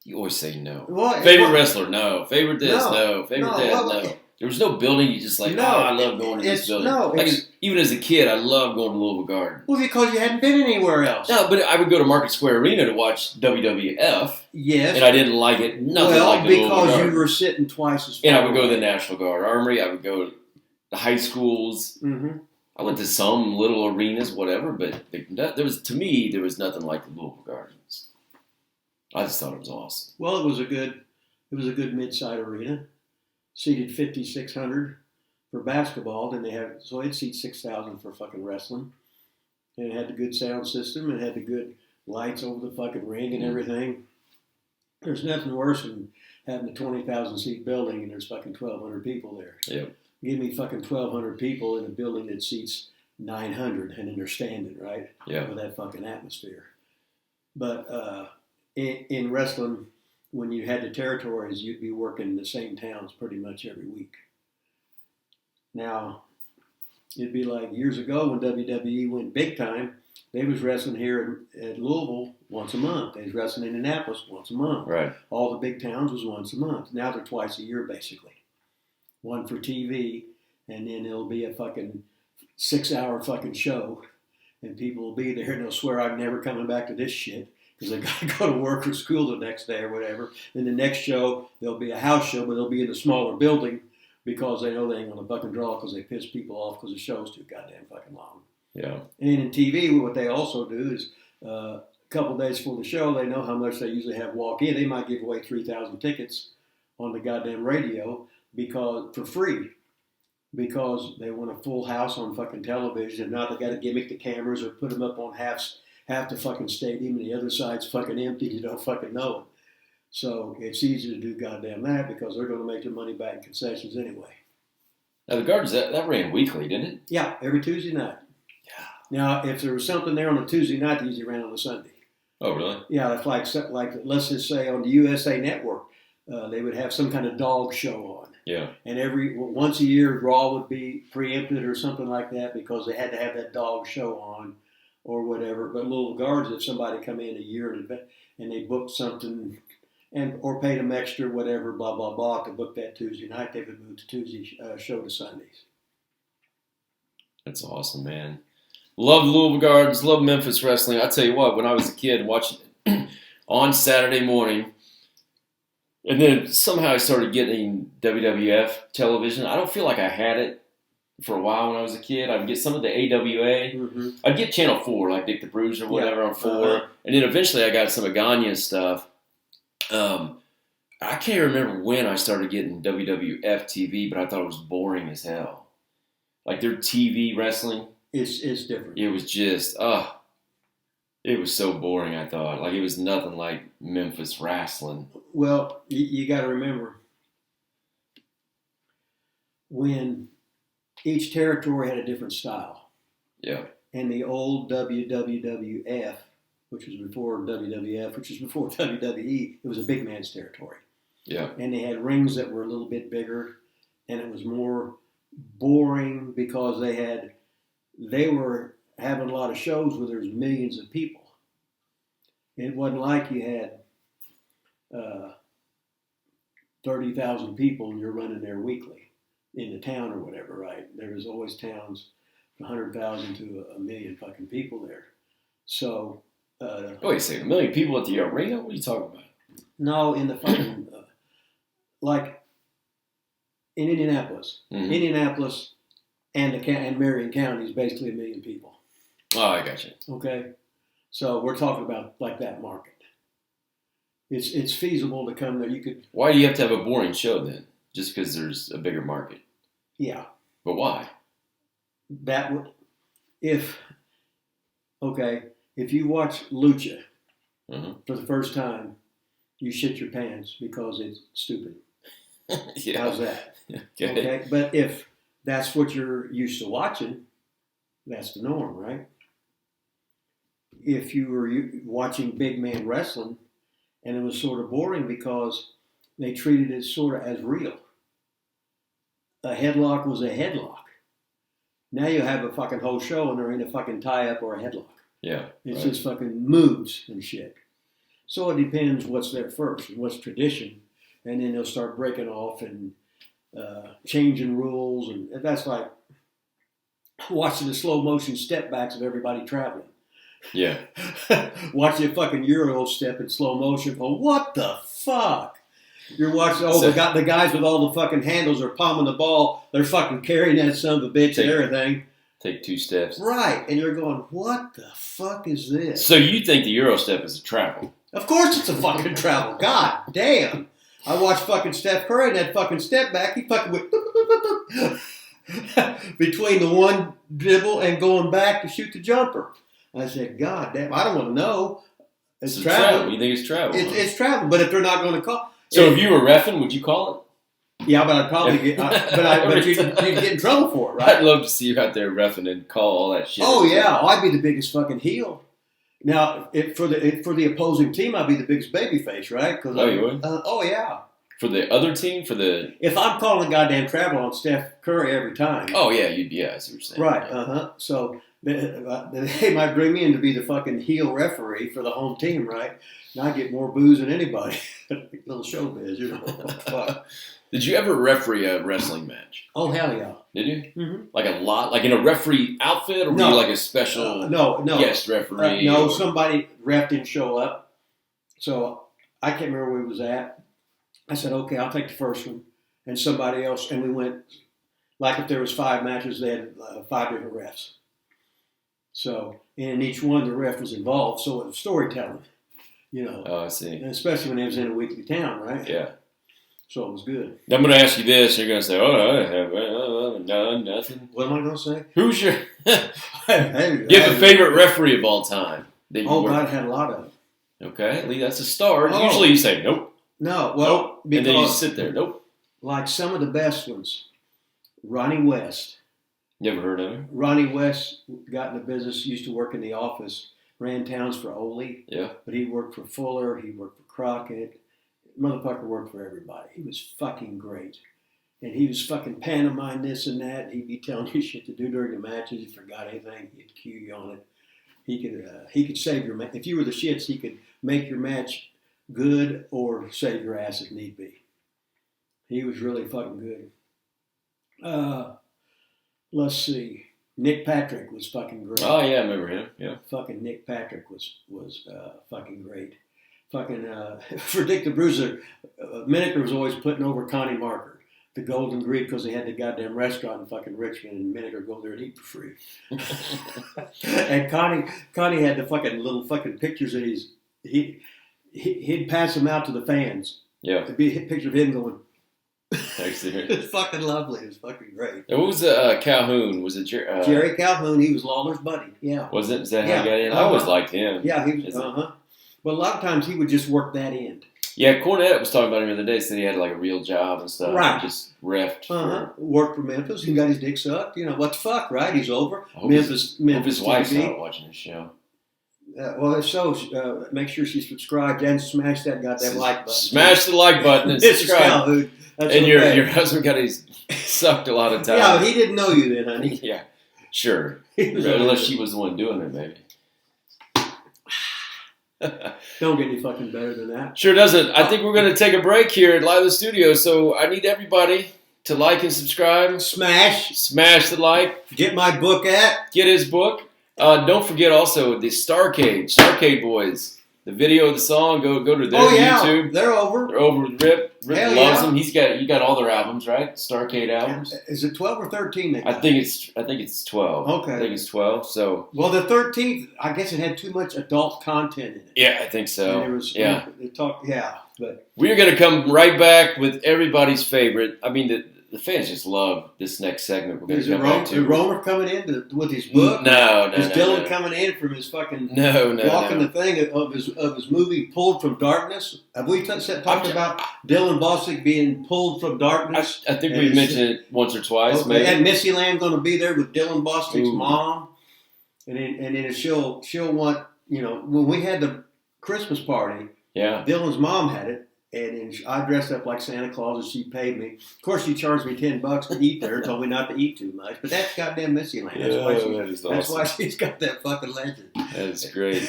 You always say no. Favorite wrestler? No. Favorite this? No. Favorite that? No. There was no building you just like, I love going to this building. No, even as a kid, I loved going to Louisville Gardens. Well, because you hadn't been anywhere else. No, but I would go to Market Square Arena to watch WWF. Yes. And I didn't like it. Nothing like the Louisville Gardens. Because you were sitting twice as far. And I would go to the National Guard Armory. I would go to the high schools. Mm-hmm. I went to some little arenas, whatever, but there was nothing like the Louisville Gardens. I just thought it was awesome. Well, it was a good mid-side arena, seated 5,600 for basketball. Then it'd seat 6,000 for fucking wrestling, and it had the good sound system and had the good lights over the fucking ring and everything. There's nothing worse than having a 20,000 seat building and there's fucking 1,200 people there. Yep. Give me fucking 1,200 people in a building that seats 900 and then they're standing, right? Yeah. With that fucking atmosphere. But in wrestling, when you had the territories, you'd be working in the same towns pretty much every week. Now, it'd be like years ago when WWE went big time, they was wrestling here at Louisville once a month. They was wrestling in Indianapolis once a month. Right. All the big towns was once a month. Now they're twice a year, basically. One for TV, and then it'll be a fucking 6-hour fucking show. and people will be there and they'll swear I'm never coming back to this shit because they got to go to work or school the next day or whatever. Then the next show, there'll be a house show, but they'll be in a smaller building because they know they ain't going to fucking draw because they piss people off because the show's too goddamn fucking long. Yeah. And in TV, what they also do is a couple days before the show, they know how much they usually have walk in. They might give away 3,000 tickets on the goddamn radio for free because they want a full house on fucking television. And now they got to gimmick the cameras or put them up on half the fucking stadium and the other side's fucking empty. You don't fucking know it. So it's easy to do goddamn that because they're going to make their money back in concessions anyway. Now, the Gardens, that ran weekly, didn't it? Yeah, every Tuesday night. Yeah. Now, if there was something there on a Tuesday night, they usually ran on a Sunday. Oh, really? Yeah, it's like let's just say on the USA Network, they would have some kind of dog show on. Yeah. And once a year, Raw would be preempted or something like that because they had to have that dog show on or whatever. But Louisville Gardens, if somebody come in a year in advance and they booked something or paid them extra, whatever, blah, blah, blah, to book that Tuesday night, they would move the Tuesday show to Sundays. That's awesome, man. Love Louisville Gardens, love Memphis wrestling. I tell you what, when I was a kid watching it on Saturday morning, and then somehow I started getting WWF television. I don't feel like I had it for a while when I was a kid. I'd get some of the AWA. Mm-hmm. I'd get Channel 4, like Dick the Bruiser or whatever on 4. And then eventually I got some of Gagne's stuff. I can't remember when I started getting WWF TV, but I thought it was boring as hell. Like their TV wrestling. It's different. It was just, it was so boring, I thought. Like, it was nothing like Memphis wrestling. Well, you got to remember, when each territory had a different style. Yeah. And the old WWF, which was before WWF, which was before WWE, it was a big man's territory. Yeah. And they had rings that were a little bit bigger, and it was more boring because they were having a lot of shows where there's millions of people. It wasn't like you had 30,000 people and you're running there weekly in the town or whatever, right? There was always towns, 100,000 to a million fucking people there. So. Wait a second, 1 million people at the arena? What are you talking about? No, in the fucking, like in Indianapolis. Mm-hmm. Indianapolis and Marion County is basically 1 million people. Oh, I got you. Okay. So we're talking about like that market. It's feasible to come there. You could. Why do you have to have a boring show then? Just because there's a bigger market? Yeah. But why? That would, if you watch Lucha for the first time, you shit your pants because it's stupid. Yeah. How's that? Okay. But if that's what you're used to watching, that's the norm, right? If you were watching big man wrestling and it was sort of boring because they treated it sort of as real. A headlock was a headlock. Now you have a fucking whole show and there ain't a fucking tie-up or a headlock. Yeah. It's just fucking moves and shit. So it depends what's there first and what's tradition. And then they'll start breaking off and changing rules. And that's like watching the slow motion step backs of everybody traveling. Yeah. Watching a fucking Euro step in slow motion. Going, what the fuck? You're watching, the guys with all the fucking handles are palming the ball. They're fucking carrying that son of a bitch and everything. Take 2 steps. Right. And you're going, what the fuck is this? So you think the Euro step is a travel? Of course it's a fucking travel. God damn. I watched fucking Steph Curry and that fucking step back. He fucking went between the one dribble and going back to shoot the jumper. I said, God damn, I don't want to know. It's travel. You think it's travel? It's travel, but if they're not going to call. So if you were reffing, would you call it? Yeah, but I'd probably get, but you'd get in trouble for it, right? I'd love to see you out there reffing and call all that shit. Oh yeah, I'd be the biggest fucking heel. Now, for the opposing team, I'd be the biggest babyface, right? You would? Oh yeah. For the other team, if I'm calling goddamn travel on Steph Curry every time. Oh yeah, I see what you're saying. Right. So they might bring me in to be the fucking heel referee for the home team, right? And I get more booze than anybody. Little showbiz, you know. Did you ever referee a wrestling match? Oh hell yeah. Did you? Mm-hmm. Like a lot? Like in a referee outfit? Or were you like a special no. guest referee? No, somebody ref didn't show up. So I can't remember where he was at. I said, okay, I'll take the first one. And somebody else, and we went, like if there was 5 matches, they had 5 different refs. So, and in each one, the ref was involved. So it was storytelling, you know. Oh, I see. And especially when it was in a weekly town, right? Yeah. So it was good. I'm going to ask you this. You're going to say, I haven't done nothing. What am I going to say? Who's your... Give a favorite referee of all time. God, I had a lot of them. Okay, Lee, that's a start. Oh. Usually you say, nope. No, well, nope. And then you just sit there, nope. Like some of the best ones, Ronnie West. You ever heard of him? Ronnie West got in the business, used to work in the office, ran towns for Ole. Yeah. But he worked for Fuller, he worked for Crockett. Motherfucker worked for everybody. He was fucking great. And he was fucking pantomime this and that. He'd be telling you shit to do during the matches. If you forgot anything, he'd cue you on it. He could save your match. If you were the shits, he could make your match good or save your ass if need be. He was really fucking good. Let's see. Nick Patrick was fucking great. Oh, yeah, I remember him. Yeah. Fucking Nick Patrick was fucking great. Fucking, for Dick the Bruiser, Miniker was always putting over Connie Marker, the Golden Greek, because they had the goddamn restaurant in fucking Richmond, and Miniker go there and eat for free. And Connie had the fucking little fucking pictures that he'd pass them out to the fans. Yeah. It'd be a picture of him going, Actually, it's fucking lovely. It was fucking great. What was Calhoun? Was it Jerry Calhoun? He was Lawler's buddy. Yeah. Was it? Is that how he got in? I always liked him. Yeah, he was. But a lot of times he would just work that end. Yeah, Cornette was talking about him the other day. Said he had like a real job and stuff. Right. Just reffed. Worked for Memphis. He got his dick sucked. You know what the fuck, right? He's over. Hope Memphis his wife's TV. not watching the show. Well, if so, make sure she's subscribed and smash that goddamn like button. Smash the like button and subscribe. And your husband got his sucked a lot of times. Yeah, but he didn't know you then, honey. Yeah, sure. Unless she was the one doing it, maybe. Don't get any fucking better than that. Sure doesn't. I think we're going to take a break here at Lila Studio, so I need everybody to like and subscribe. Smash the like. Get my book Get his book. Don't forget also the Starcade Boys. The video of the song, go to their YouTube. They're over. They're over with Rip. Rip loves them. You got all their albums, right? Starcade albums. Is it 12 or 13? I think it's 12. Okay. I think it's 12. So. Well, the 13th, I guess it had too much adult content in it. Yeah, I think so. But we're gonna come right back with everybody's favorite. I mean, the fans just love this next segment. We're going to come back to. Is Romer coming in with his book? No. Is Dylan coming in from his fucking walking the thing of his movie Pulled from Darkness? Have we talked about Dylan Bosick being pulled from darkness? I think we mentioned it once or twice. Okay. Maybe. And Missy Land going to be there with Dylan Bosick's mom, and then she'll want when we had the Christmas party. Yeah. Dylan's mom had it. And then I dressed up like Santa Claus, and she paid me. Of course, she charged me $10 to eat there, told me not to eat too much. But that's goddamn Missy Land. That's why she's got that fucking legend. That is great.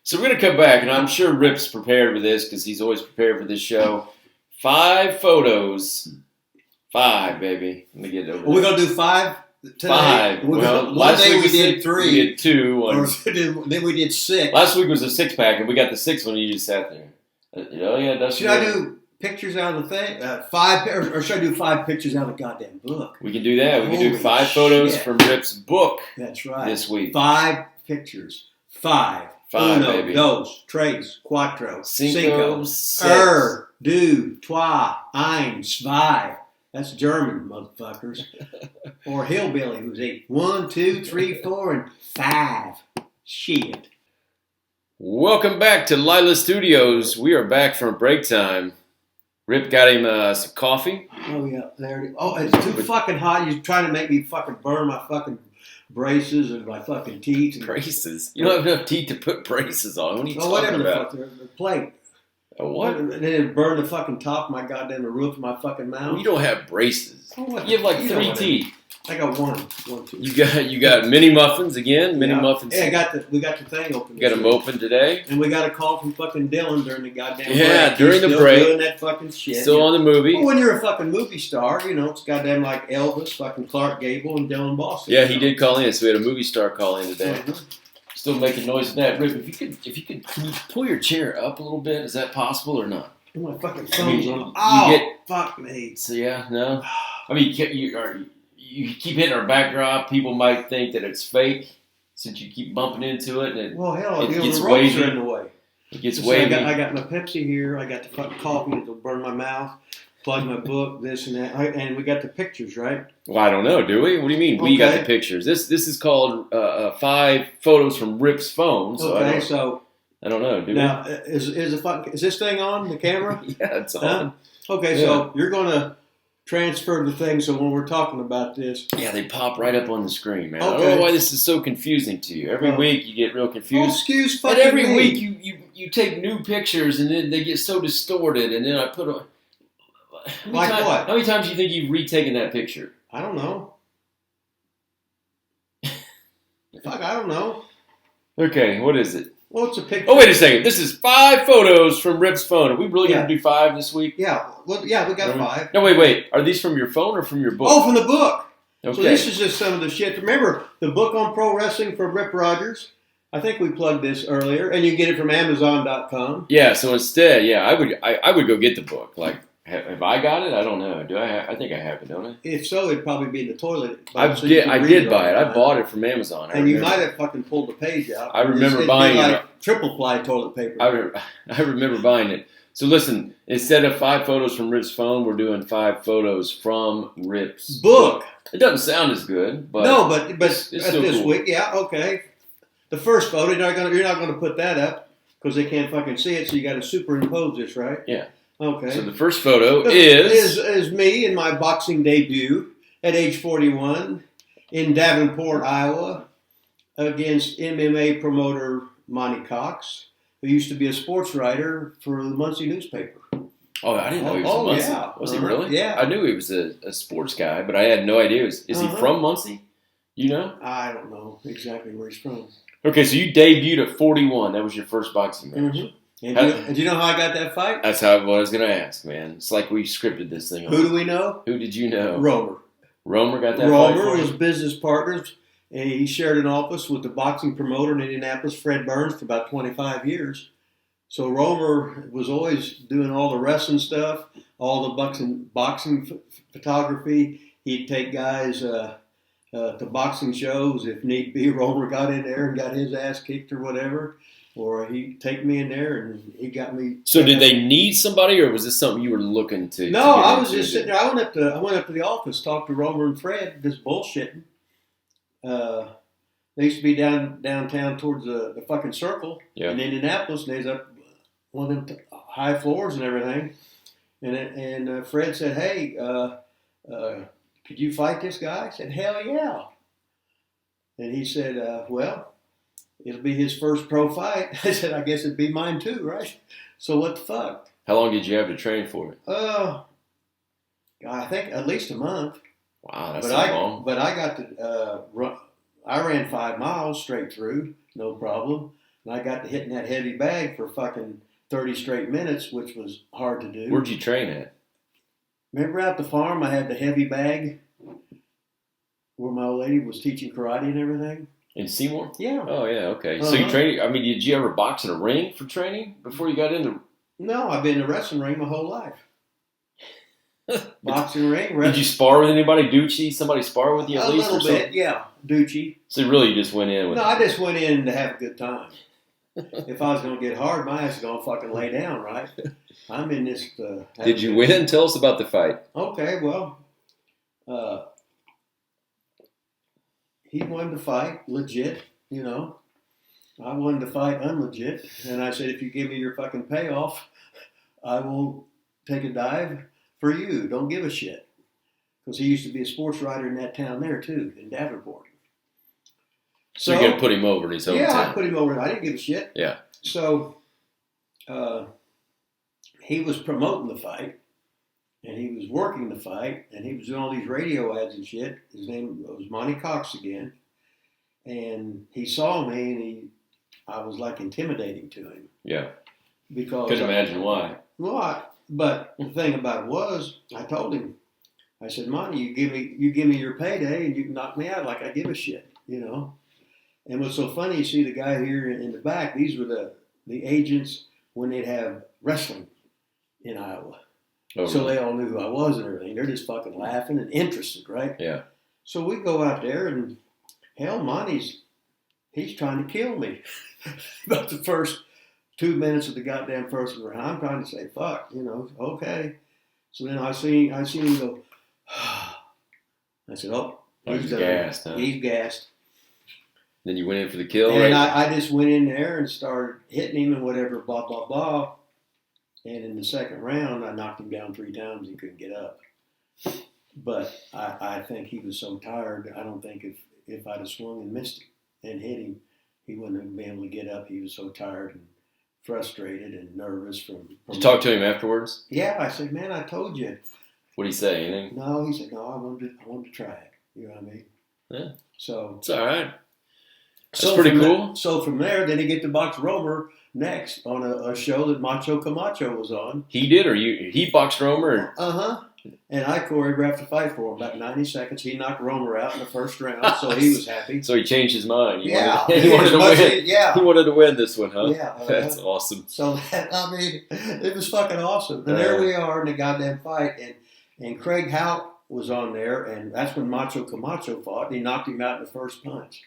So we're going to come back, and I'm sure Rip's prepared for this because he's always prepared for this show. 5 photos. 5, baby. Let me get it over. We're going to do 5 today? 5. One day we did 3. We did 2. Then we did 6. Last week was a 6-pack, and we got the 6th one, and you just sat there. Oh, yeah, that's Should I do pictures out of the thing? 5, or should I do 5 pictures out of the goddamn book? We can do that. We can do 5 photos from Rip's book. That's right. This week. 5 pictures. 5. 5, Uno, baby. Dos, tres, cuatro, cinco, du, trois, eins, zwei. That's German, motherfuckers. Or hillbilly who's 8. 1, 2, 3, 4, and 5. Shit. Welcome back to Lila Studios. We are back from break time. Rip got him some coffee. Oh, yeah. There it is. Oh, it's too fucking hot. You're trying to make me fucking burn my fucking braces and my fucking teeth. Braces? You don't have enough teeth to put braces on. What are you talking whatever about? the fuck. The plate. A what? And then it burned the fucking top of my goddamn the roof of my fucking mouth. You don't have braces. You have like 3 teeth. I got one tooth. You got mini muffins again. Mini muffins. Yeah, we got the thing open. You got them open today. And we got a call from fucking Dylan during the goddamn break. Yeah, during the break. Doing that fucking shit. Still on the movie. Well, when you're a fucking movie star, it's goddamn like Elvis, fucking Clark Gable, and Dylan Boston. Yeah, he did call in. So we had a movie star call in today. Mm-hmm. Still making noise in that. Rip, if you could, can you pull your chair up a little bit? Is that possible or not? My fucking phone's on. Fuck me. So yeah, no. I mean, you keep hitting our backdrop. People might think that it's fake since you keep bumping into it, and it gets the wavy. ropes are in the way. It gets So wavy. I got my Pepsi here. I got the fucking coffee that'll burn my mouth. Plug my book, this and that, and we got the pictures, right? Well, I don't know. Do we? What do you mean? We got the pictures. This is called 5 photos from Rip's phone. So I don't know. Do now, is this thing on the camera? Yeah, it's on. Okay, so you're gonna transfer the thing. So when we're talking about this, yeah, they pop right up on the screen, man. Okay. I don't know why this is so confusing to you. Every week you get real confused. Excuse and fucking every me. week you take new pictures and then they get so distorted, and then I put a. What? How many times do you think you've retaken that picture? I don't know. Fuck, I don't know. Okay, what is it? Well, it's a picture. Oh, wait a second. This is 5 photos from Rip's phone. Are we really going to do 5 this week? Yeah. Well, yeah, we got 5. No, wait. Are these from your phone or from your book? Oh, from the book. Okay. So this is just some of the shit. Remember the book on pro wrestling from Rip Rogers? I think we plugged this earlier, and you get it from Amazon.com. Yeah. So instead, I would go get the book. Like, have I got it? I don't know. Do I? I think I have it, don't I? If so, it'd probably be in the toilet. I did buy it. I bought it from Amazon. And you might have fucking pulled the page out. I remember buying it. Triple ply toilet paper. I remember buying it. So listen, instead of 5 photos from Rip's phone, we're doing 5 photos from Rip's book. It doesn't sound as good, but no, but it's still this cool. week, yeah, okay. The first photo, you're not gonna put that up because they can't fucking see it. So you got to superimpose this, right? Yeah. Okay. So the first photo is me in my boxing debut at age 41 in Davenport, Iowa, against MMA promoter Monty Cox, who used to be a sports writer for the Muncie newspaper. Oh, I didn't know he was from Muncie. Yeah. Was he really? Yeah. I knew he was a sports guy, but I had no idea. Is he from Muncie? You know? I don't know exactly where he's from. Okay, so you debuted at 41. That was your first boxing match. Mm-hmm. And do you know how I got that fight? That's what I was going to ask, man. It's like we scripted this thing. Who do we know? Who did you know? Romer. Romer got that fight Romer for you? was business partners, and he shared an office with the boxing promoter in Indianapolis, Fred Burns, for about 25 years. So Romer was always doing all the wrestling stuff, all the boxing photography. He'd take guys to boxing shows if need be. Romer got in there and got his ass kicked or whatever. Or he'd take me in there and he got me. So did they need somebody, or was this something you were looking to? No, I was just sitting there. I went up to the office, talked to Romer and Fred, just bullshitting. They used to be downtown towards the fucking circle in Indianapolis, and they was up one of them high floors and everything. And Fred said, "Hey, could you fight this guy?" I said, "Hell yeah." And he said, "Well, it'll be his first pro fight." I said, "I guess it'd be mine too, right?" So what the fuck? How long did you have to train for it? I think at least a month. Wow, that's long. But I got to run. I ran 5 miles straight through, no problem. And I got to hitting that heavy bag for fucking 30 straight minutes, which was hard to do. Where'd you train at? Remember out the farm, I had the heavy bag where my old lady was teaching karate and everything? In Seymour? Yeah. Oh, yeah, okay. So you trained, I mean, did you ever box in a ring for training before you got into? No, I've been in a wrestling ring my whole life. Boxing ring, wrestling. Did you spar with anybody? Ducci? Somebody spar with you at least? A little bit, yeah. Ducci. So really you just went in with... No, I just went in to have a good time. If I was going to get hard, my ass is going to fucking lay down, right? I'm in this... Did you win? Tell us about the fight. Okay, well... he won the fight, legit, you know. I won the fight unlegit. And I said, if you give me your fucking payoff, I will take a dive for you. Don't give a shit. Because he used to be a sports writer in that town there, too, in Davenport. So you're going to put him over in his hometown? Yeah, I put him over. I didn't give a shit. Yeah. So he was promoting the fight, and he was working the fight, and he was doing all these radio ads and shit. His name was Monty Cox again, and he saw me, and I was like intimidating to him. Yeah. Because couldn't imagine why. But the thing about it was, I told him, I said, Monty, you give me your payday, and you can knock me out like I give a shit, you know. And what's so funny, you see the guy here in the back. These were the agents when they'd have wrestling in Iowa. Oh, so really? they all knew who I was and everything. They're just fucking laughing and interested, right? Yeah. So we go out there, and hell, Monty's he's trying to kill me. About the first 2 minutes of the goddamn first round, I'm trying to say, fuck, you know, okay. So then I see him go, I said, oh, He's gassed, huh? He's gassed. Then you went in for the kill, and right? I just went in there and started hitting him and whatever, blah, blah, blah. And in the second round, I knocked him down 3 times. He couldn't get up. But I think he was so tired. I don't think if I'd have swung and missed him and hit him, he wouldn't have been able to get up. He was so tired and frustrated and nervous from Did you talk to him afterwards? Yeah, I said, man, I told you. What did he say? Anything? No, he said, no, I wanted to try it. You know what I mean? Yeah. So it's all right. That's pretty cool. So from there, then he get to box Romer next on a show that Macho Camacho was on. He did, or he boxed Romer? And I choreographed a fight for him. About 90 seconds, he knocked Romer out in the first round, so he was happy. So he changed his mind. He wanted to win. Yeah. He wanted to win this one, huh? Yeah. That's awesome. So, it was fucking awesome. And there we are in the goddamn fight. And Craig Hout was on there, and that's when Macho Camacho fought, and he knocked him out in the first punch.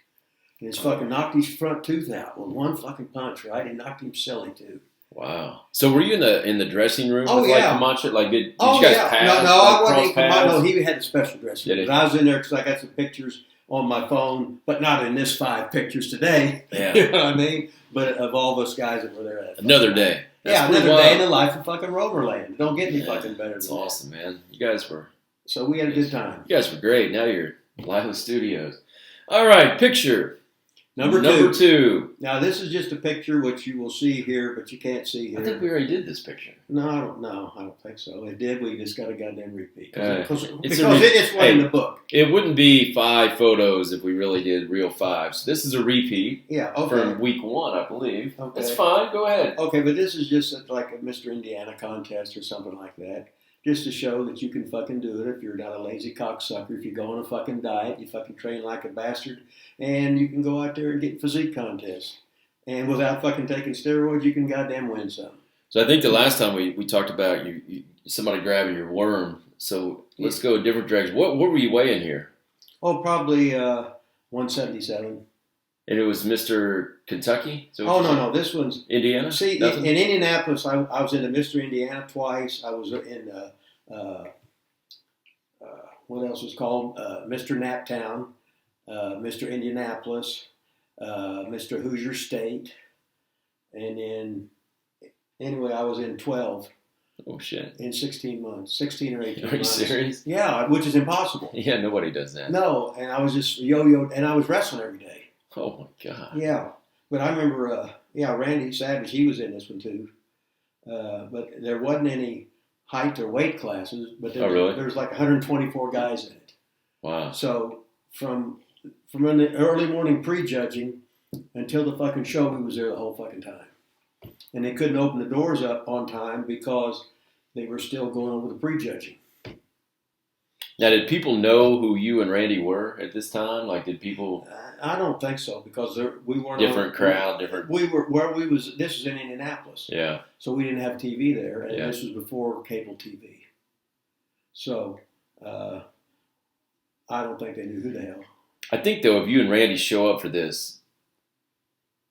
And he's fucking knocked his front tooth out with one fucking punch, right? He knocked him silly, too. Wow. So were you in the dressing room with Camacho? Like, did you guys pass? No, I wasn't. No, he had a special dressing room. Did he? But I was in there because I got some pictures on my phone, but not in this 5 pictures today. Yeah. You know what I mean? But of all those guys that were there. Another day. That's another day in the life of fucking Roverland. Don't get any fucking better than That's that. awesome, man. You guys were... So we had a good time. You guys were great. Now you're live in the studios. All right, picture. Number 2. Now, this is just a picture which you will see here, but you can't see here. I think we already did this picture. No, I don't think so. It did. We just got a goddamn repeat. Because it's one in the book. It wouldn't be 5 photos if we really did real 5. So this is a repeat from week 1, I believe. Okay. That's fine. Go ahead. Okay, but this is just like a Mr. Indiana contest or something like that. Just to show that you can fucking do it if you're not a lazy cocksucker. If you go on a fucking diet, you fucking train like a bastard, and you can go out there and get physique contests. And without fucking taking steroids, you can goddamn win some. So I think the last time we talked about you somebody grabbing your worm. So let's go a different direction. What were you weighing here? Oh, probably 177. And it was Mr. Kentucky? So no. This one's... Indiana? See, in Indianapolis, I was in the Mr. Indiana twice. I was in... what else was called? Mr. Naptown, Mr. Indianapolis, Mr. Hoosier State, and then anyway, I was in 12. Oh shit! In 16 months, 16 or 18 months. Are you serious? Yeah, which is impossible. Yeah, nobody does that. No, and I was just yo-yo, and I was wrestling every day. Oh my god! Yeah, but I remember, Randy Savage, he was in this one too, but there wasn't any height or weight classes, but there's like 124 guys in it. Wow. So from in the early morning prejudging until the fucking show, we was there the whole fucking time. And they couldn't open the doors up on time because they were still going over the prejudging. Now, did people know who you and Randy were at this time? Like, did people... I don't think so, because we weren't... Different crowd, different... This was in Indianapolis. Yeah. So we didn't have TV there, and this was before cable TV. So, I don't think they knew who the hell. I think, though, if you and Randy show up for this,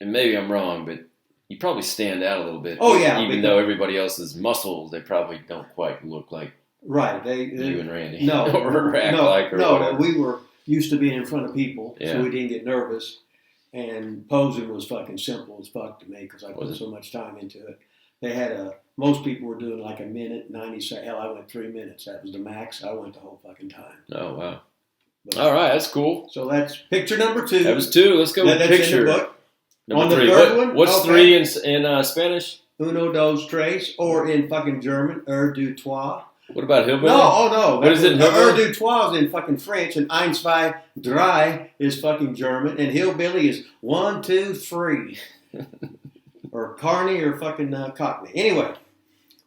and maybe I'm wrong, but you probably stand out a little bit. Oh, yeah. Even though everybody else's muscles, they probably don't quite look like right. You and Randy. No. or act like or whatever. We were used to being in front of people, Yeah. so we didn't get nervous. And posing was fucking simple as fuck to me because I put so much time into it. They had most people were doing like a minute, 90 seconds. Hell, I went 3 minutes. That was the max. I went the whole fucking time. Oh, wow. All right, that's cool. So that's picture number 2. That was 2. Let's go with picture in the book. number On the 3. third one? What's Okay. 3 in Spanish? Uno, dos, tres, or in fucking German, du, trois. What about hillbilly? No. What is it in hillbilly? Du, trois is in fucking French, and eins, zwei, drei is fucking German, and hillbilly is 1, 2, 3. Or Carney or fucking Cockney. Anyway,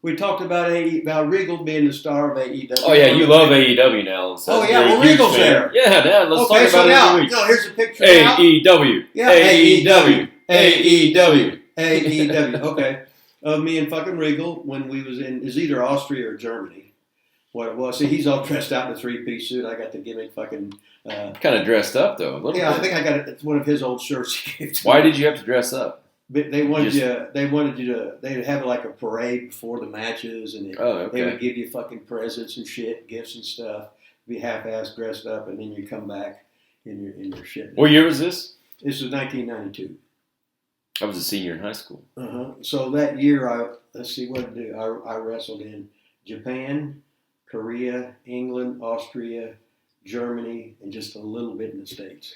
we talked about Regal being the star of AEW. Oh yeah, you love AEW now. So well, Regal's there. Yeah, let's talk about it every week. Here's a picture. AEW. Yeah, AEW. AEW. AEW. Okay. Of me and fucking Regal when we was in, is either Austria or Germany. What it was. See, he's all dressed out in a 3-piece suit. I got the gimmick fucking. Kind of dressed up though. A little bit. I think I got it. It's one of his old shirts he gave to Why me. did you have to dress up? But they wanted you to. They'd have like a parade before the matches, and they would give you fucking presents and shit, gifts and stuff. Be half-assed dressed up, and then you come back in your shit. What year was this? This was 1992. I was a senior in high school. So that year, let's see what to do. I wrestled in Japan, Korea, England, Austria, Germany, and just a little bit in the States.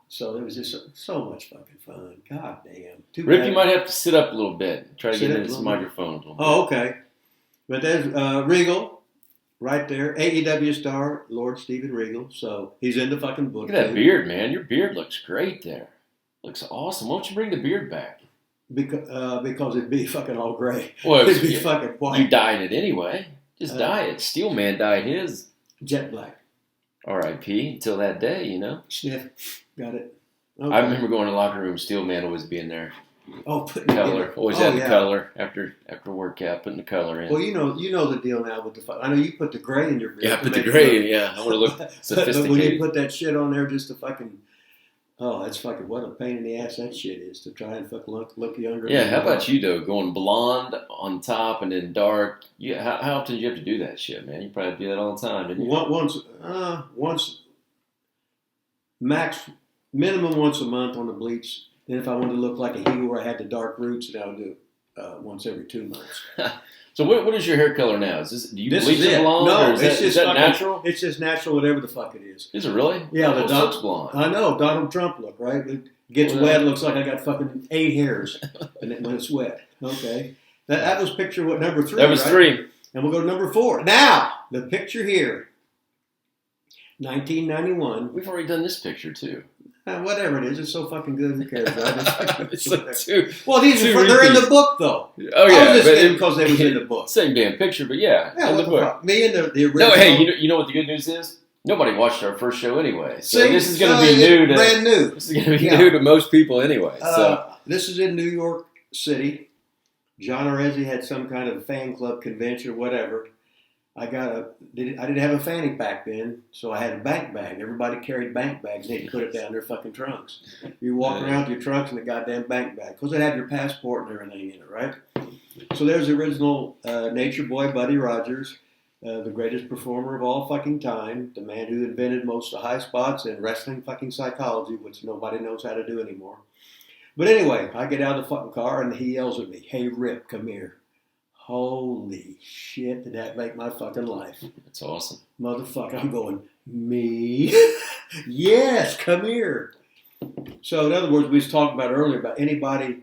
So it was just so much fucking fun. God damn. Rick, you might have to sit up a little bit. Try to get into this microphone a little bit. Oh, okay. But there's Regal right there. AEW star, Lord Steven Regal. So he's in the fucking book. Look at that beard, man. Your beard looks great there. Looks awesome. Why don't you bring the beard back? Because it'd be fucking all gray. Well, it'd be fucking white. You dyed it anyway. Just dye it. Steelman dyed his. Jet black. R.I.P. Until that day, you know. Sniff. Got it. Okay. I remember going to the locker room. Steelman always being there. Oh, putting color. Always had the color after workout. Putting the color in. Well, you know the deal now with the. I know you put the gray in your beard. Yeah, I put the gray in. Yeah, I want to look sophisticated. But when you put that shit on there, just to fucking. Oh, that's fucking what a pain in the ass that shit is to try and fucking look younger. Yeah, how about you though? Going blonde on top and then dark. How often do you have to do that shit, man? You probably do that all the time, didn't you? Once, max, minimum once a month on the bleach. Then if I wanted to look like a heel where I had the dark roots, then I would do it once every 2 months. So what is your hair color now? Do you bleach it blonde? No, is that natural? It's just natural, whatever the fuck it is. Is it really? Yeah, the looks blonde. I know, Donald Trump look, right? It gets wet, looks like I got fucking 8 hairs when it's wet. Okay. That was picture number 3, That was right? 3. And we'll go to number 4. Now, the picture here. 1991. We've already done this picture too. Whatever it is, it's so fucking good. Who cares? Right? It's like two. Well, they're in the book though. Oh yeah, because they was in the book. Same damn picture, but yeah in the book. Fuck? Me and the original. No, hey, you know what the good news is? Nobody watched our first show anyway, so this is going to be brand new. This is going to be new to most people anyway. So this is in New York City. John Arezzi had some kind of fan club convention or whatever. I didn't have a fanny pack then, so I had a bank bag. Everybody carried bank bags. They had to put it down their fucking trunks. You walk around with your trunks and a goddamn bank bag because it had your passport and everything in it, right? So there's the original Nature Boy Buddy Rogers, the greatest performer of all fucking time, the man who invented most of the high spots in wrestling fucking psychology, which nobody knows how to do anymore. But anyway, I get out of the fucking car and he yells at me, "Hey Rip, come here." Holy shit, did that make my fucking life. That's awesome. Motherfucker, I'm going, me? Yes, come here. So in other words, we was talking about earlier about anybody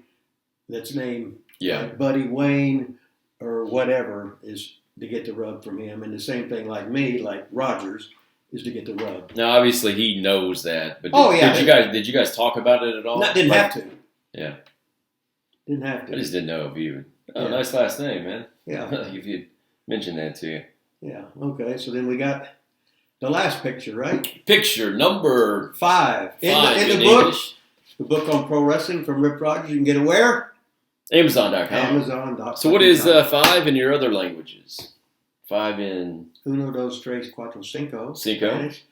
that's named like Buddy Wayne or whatever is to get the rub from him. And the same thing like me, like Rogers, is to get the rub. Now obviously he knows that, but did you guys talk about it at all? Didn't have to. Yeah. Didn't have to. I just didn't know if you nice last name, man. Yeah. If you mentioned that to you. Yeah, okay. So then we got the last picture, right? Picture number 5. In the book. English. The book on pro wrestling from Rip Rogers. You can get it where? Amazon.com. Amazon.com. So what is 5 in your other languages? 5 in... Uno, dos, tres, cuatro, cinco. Spanish.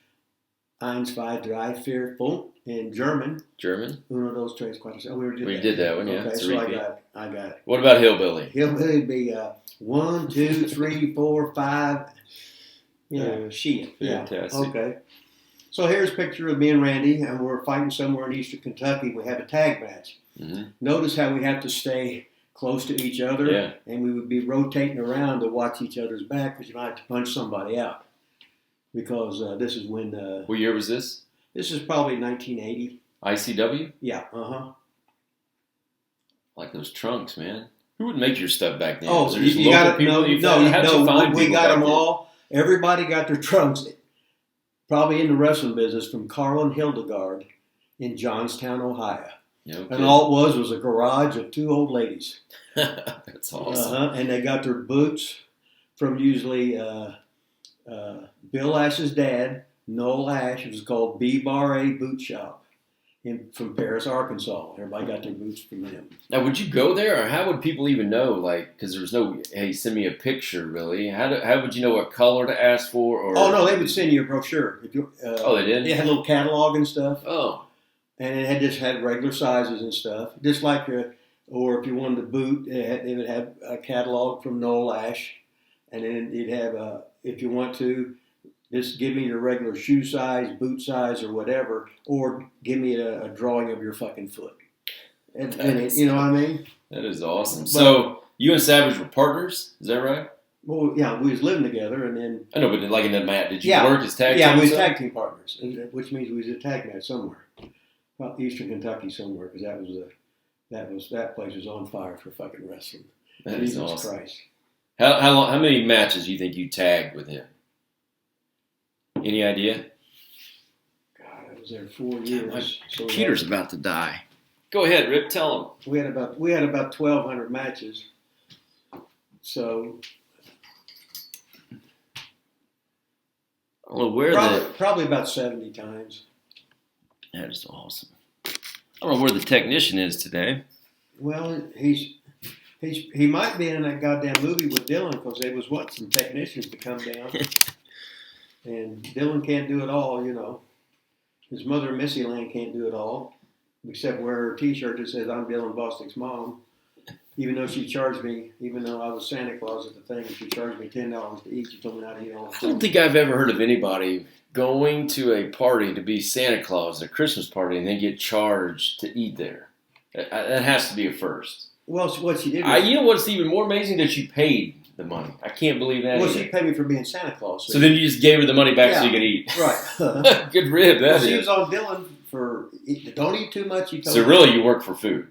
Eins, zwei, drei, vier, fünf. In German. Uno, dos, tres, cuatro, cinco. We did that one, yeah. Okay, so I got it. What about hillbilly? Hillbilly would be 1, 2, 3, 4, 5. Yeah, shit. Fantastic. Yeah. Okay. So here's a picture of me and Randy, and we're fighting somewhere in eastern Kentucky. We have a tag match. Mm-hmm. Notice how we have to stay close to each other, and we would be rotating around to watch each other's back because you might have to punch somebody out. Because this is when... what year was this? This is probably 1980. ICW? Yeah, uh-huh. Like those trunks, man. Who would make your stuff back then? Oh, Was there just you local got people no, you no, found? How'd you find we people got back them then? all. Everybody got their trunks, probably in the wrestling business, from Carl and Hildegard in Johnstown, Ohio. Yeah, okay. And all it was a garage of two old ladies. That's awesome. And they got their boots from usually Bill Ash's dad, Noel Ash. It was called B-Bar A Boot Shop from Paris, Arkansas. Everybody got their boots from them. Now, would you go there, or how would people even know? Like, because there was no, hey, send me a picture, really. How would you know what color to ask for? Or Oh, no, they would send you a brochure. If you, oh, they did? It had a little catalog and stuff. Oh. And it had regular sizes and stuff. Just like, or if you wanted a boot, it would have a catalog from Noel Ash. And then it'd have, if you want to, just give me your regular shoe size, boot size, or whatever, or give me a drawing of your fucking foot. And you know what I mean? That is awesome. So you and Savage were partners, is that right? Well, yeah, we was living together, and then I know, but like in the mat, did you work as tag team? Yeah, we was tag team partners, which means we was a tag match somewhere, well, Eastern Kentucky somewhere, because that place was on fire for fucking wrestling. That is Jesus awesome. Christ. How many matches do you think you tagged with him? Any idea? God, I was there 4 years. My so computer's about to die. Go ahead, Rip. Tell him. We had about 1,200 matches. So I don't know where probably about 70 times. That is awesome. I don't know where the technician is today. Well, he might be in that goddamn movie with Dylan, because they was wanting some technicians to come down. And Dylan can't do it all, you know. His mother, Missy Lane, can't do it all, except wear her T-shirt that says, "I'm Dylan Bostic's mom." Even though she charged me, even though I was Santa Claus at the thing, she charged me $10 to eat. She told me not to eat all the I time. don't think I've ever heard of anybody going to a party to be Santa Claus, a Christmas party, and then get charged to eat there. That has to be a first. Well, what she did was... You know what's even more amazing? That she paid the money. I can't believe that. Well, either. she paid me for being Santa Claus. So then you just gave her the money back so you could eat. Right. Good rib, that She is. was on Dylan for, don't eat too much. You told So me. really you work for food.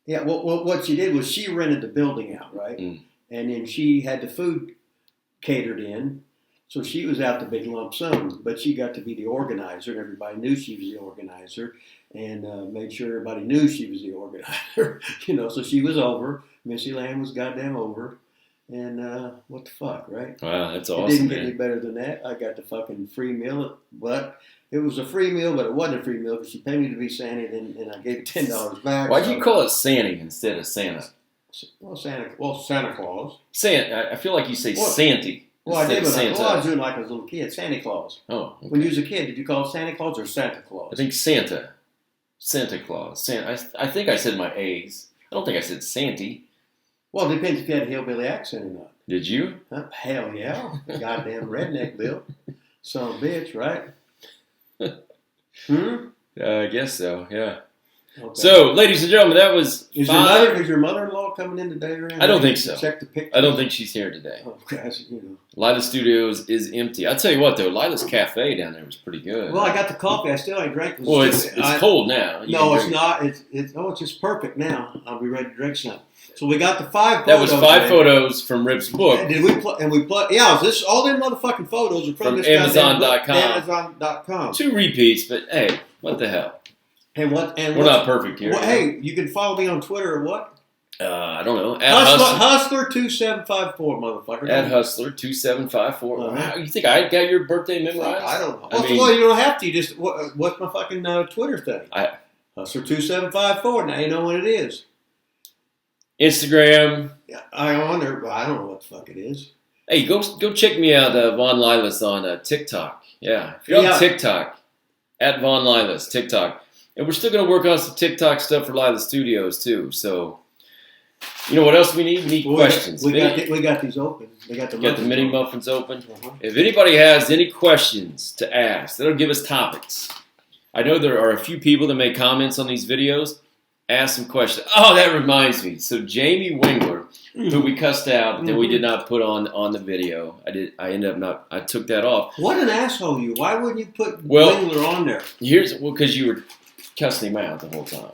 Yeah, well, what she did was she rented the building out, right? Mm. And then she had the food catered in. So she was out the big lump sum, but she got to be the organizer, and everybody knew she was the organizer, and made sure everybody knew she was the organizer. You know, so she was over. Missy Lane was goddamn over. And what the fuck, right? Wow, that's awesome, It didn't get man. any better than that. I got the fucking free meal, but it was a free meal, but it wasn't a free meal because she paid me to be Santa, and I gave her $10 back. Why'd you call it Santa instead of Santa? Well, Santa Claus. Santa. I feel like you say What? Santy. Well, I did, but Santa. I was doing like I was a little kid. Santa Claus. Oh, okay. When you was a kid, did you call it Santa Claus or Santa Claus? I think Santa. Santa Claus. Santa. I think I said my A's. I don't think I said Santy. Well, it depends if you had a hillbilly accent or not. Did you? Hell yeah. Goddamn redneck Bill. Son of a bitch, right? I guess so, yeah. Okay. So, ladies and gentlemen, that was Is your mother-in-law coming in today? I don't think so. Check the picture. I don't think she's here today. Oh, guys, you know. Lila Studios is empty. I'll tell you what, though, Lila's Cafe down there was pretty good. Well, I got the coffee. I still ain't drank. Well, it's cold now. No, it's not. It's just perfect now. I'll be ready to drink some. So we got the 5 photos. That was 5 photos from Rip's book. Did we yeah, this all them motherfucking photos are from this Amazon.com. Amazon.com. 2 repeats, but hey, what the hell? And we're not perfect here. Well, hey, you can follow me on Twitter or what? I don't know. Hustler 2754, motherfucker. At Hustler 2754. Wow, you think I got your birthday memorized? I don't know. I mean, well, you don't have to. You just what's my fucking Twitter thing? Hustler 2754. Now you know what it is. Instagram. Yeah, I on there. I don't know what the fuck it is. Hey, go check me out, Von Lilas on TikTok. Yeah, if you're on TikTok, at Von Lilas TikTok, and we're still gonna work on some TikTok stuff for Lila Studios too. So, you know what else we need? We need questions. We got these open. We got the mini muffins open. If anybody has any questions to ask, that'll give us topics. I know there are a few people that make comments on these videos. Ask some questions. Oh, that reminds me. So Jamie Wingler, who we cussed out, that we did not put on the video. I took that off. What an asshole you! Why wouldn't you put Wingler on there? Because you were cussing him out the whole time.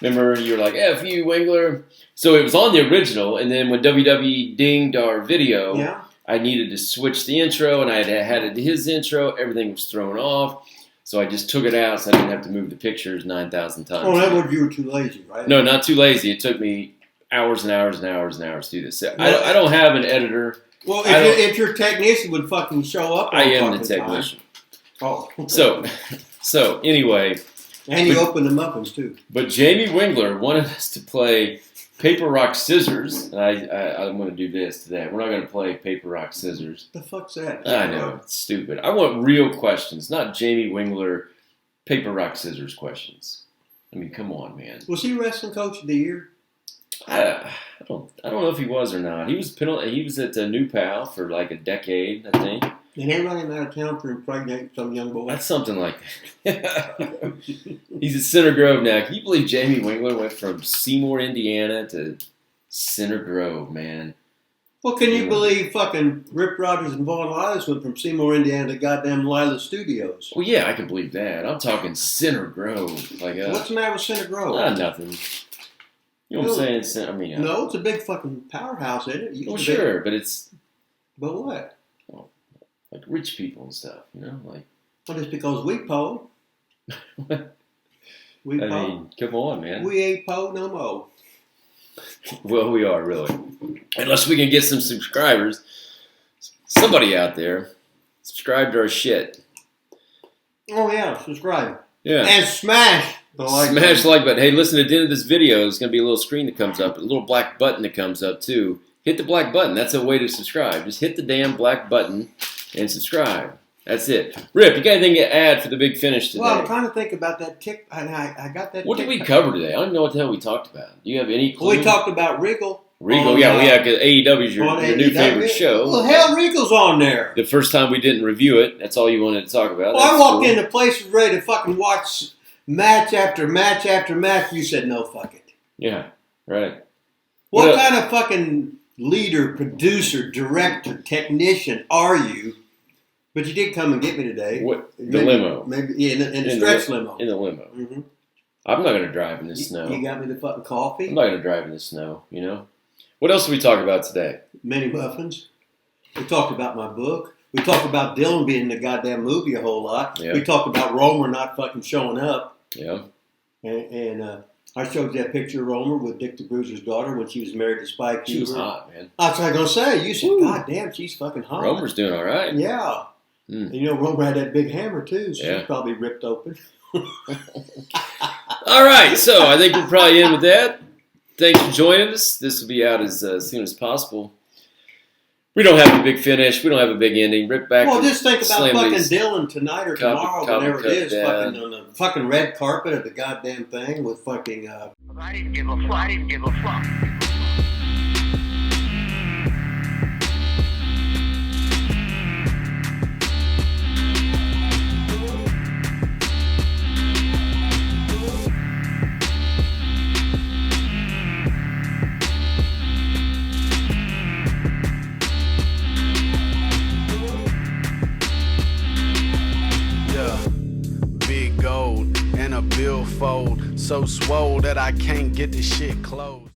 Remember, you were like, F you, Wingler. So it was on the original, and then when WWE dinged our video, I needed to switch the intro, and I had it his intro. Everything was thrown off. So I just took it out so I didn't have to move the pictures 9,000 times. Oh, that was you were too lazy, right? No, not too lazy. It took me hours and hours and hours and hours to do this. I don't have an editor. Well, if your technician would fucking show up, I am the technician. Time. Oh, okay. So anyway, and you opened the muffins too. But Jamie Wingler wanted us to play paper rock scissors, and I'm going to do this today. We're not going to play paper rock scissors. The fuck's that? I know, it's stupid. I want real questions, not Jamie Wingler paper rock scissors questions. I mean, come on, man. Was he wrestling coach of the year? I don't know if he was or not. He was at New Pal for like a decade, I think. And they run him out of town for impregnating some young boy. That's something like that. He's at Center Grove now. Can you believe Jamie Wingler went from Seymour, Indiana to Center Grove, man? Well, can you believe fucking Rip Rogers and Vaughn Lilas went from Seymour, Indiana to goddamn Lila Studios? Well, yeah, I can believe that. I'm talking Center Grove. Like, what's the matter with Center Grove? Nothing. You know what I'm saying? I mean, no, it's a big fucking powerhouse, isn't it? Well, sure, but it's... But what? Like rich people and stuff, you know? Like, well, just because we po. I mean, come on, man. We ain't po no more. Well, we are, really. Unless we can get some subscribers. Somebody out there, subscribe to our shit. Oh, yeah, subscribe. Yeah. And smash the like button. Smash the like button. Hey, listen, at the end of this video, there's going to be a little screen that comes up, a little black button that comes up, too. Hit the black button. That's a way to subscribe. Just hit the damn black button and subscribe. That's it. Rip, you got anything to add for the big finish today? Well, I'm trying to think about that tick. I got that. What did we cover today? I don't know what the hell we talked about. Do you have any clue? We talked about Regal. Regal, yeah, because AEW is your new favorite show. Well, hell, Regal's on there. The first time we didn't review it, that's all you wanted to talk about. Well, I walked into places ready to fucking watch match after match after match. You said, no, fuck it. Yeah, right. What kind of fucking leader, producer, director, technician are you? But you did come and get me today. What? The limo. Maybe, yeah, in the stretch limo. In the limo. Mm-hmm. I'm not going to drive in the snow. You got me the fucking coffee? I'm not going to drive in the snow, you know? What else did we talk about today? Many muffins. We talked about my book. We talked about Dylan being in the goddamn movie a whole lot. Yeah. We talked about Romer not fucking showing up. Yeah. And I showed you that picture of Romer with Dick the Bruiser's daughter when she was married to Spike Huber. She was hot, man. That's what I was going to say. You said, God damn, she's fucking hot. Romer's doing all right. Yeah. Mm. And you know, Romer had that big hammer, too. So she's probably ripped open. All right. So I think we'll probably end with that. Thanks for joining us. This will be out as soon as possible. We don't have a big finish. We don't have a big ending. Rip back. Well, just think about fucking Dylan tonight or tomorrow, whenever it is, down. fucking on the fucking red carpet of the goddamn thing with fucking. I didn't give a fuck. I didn't give a fuck. Big gold and a billfold, so swole that I can't get the shit closed.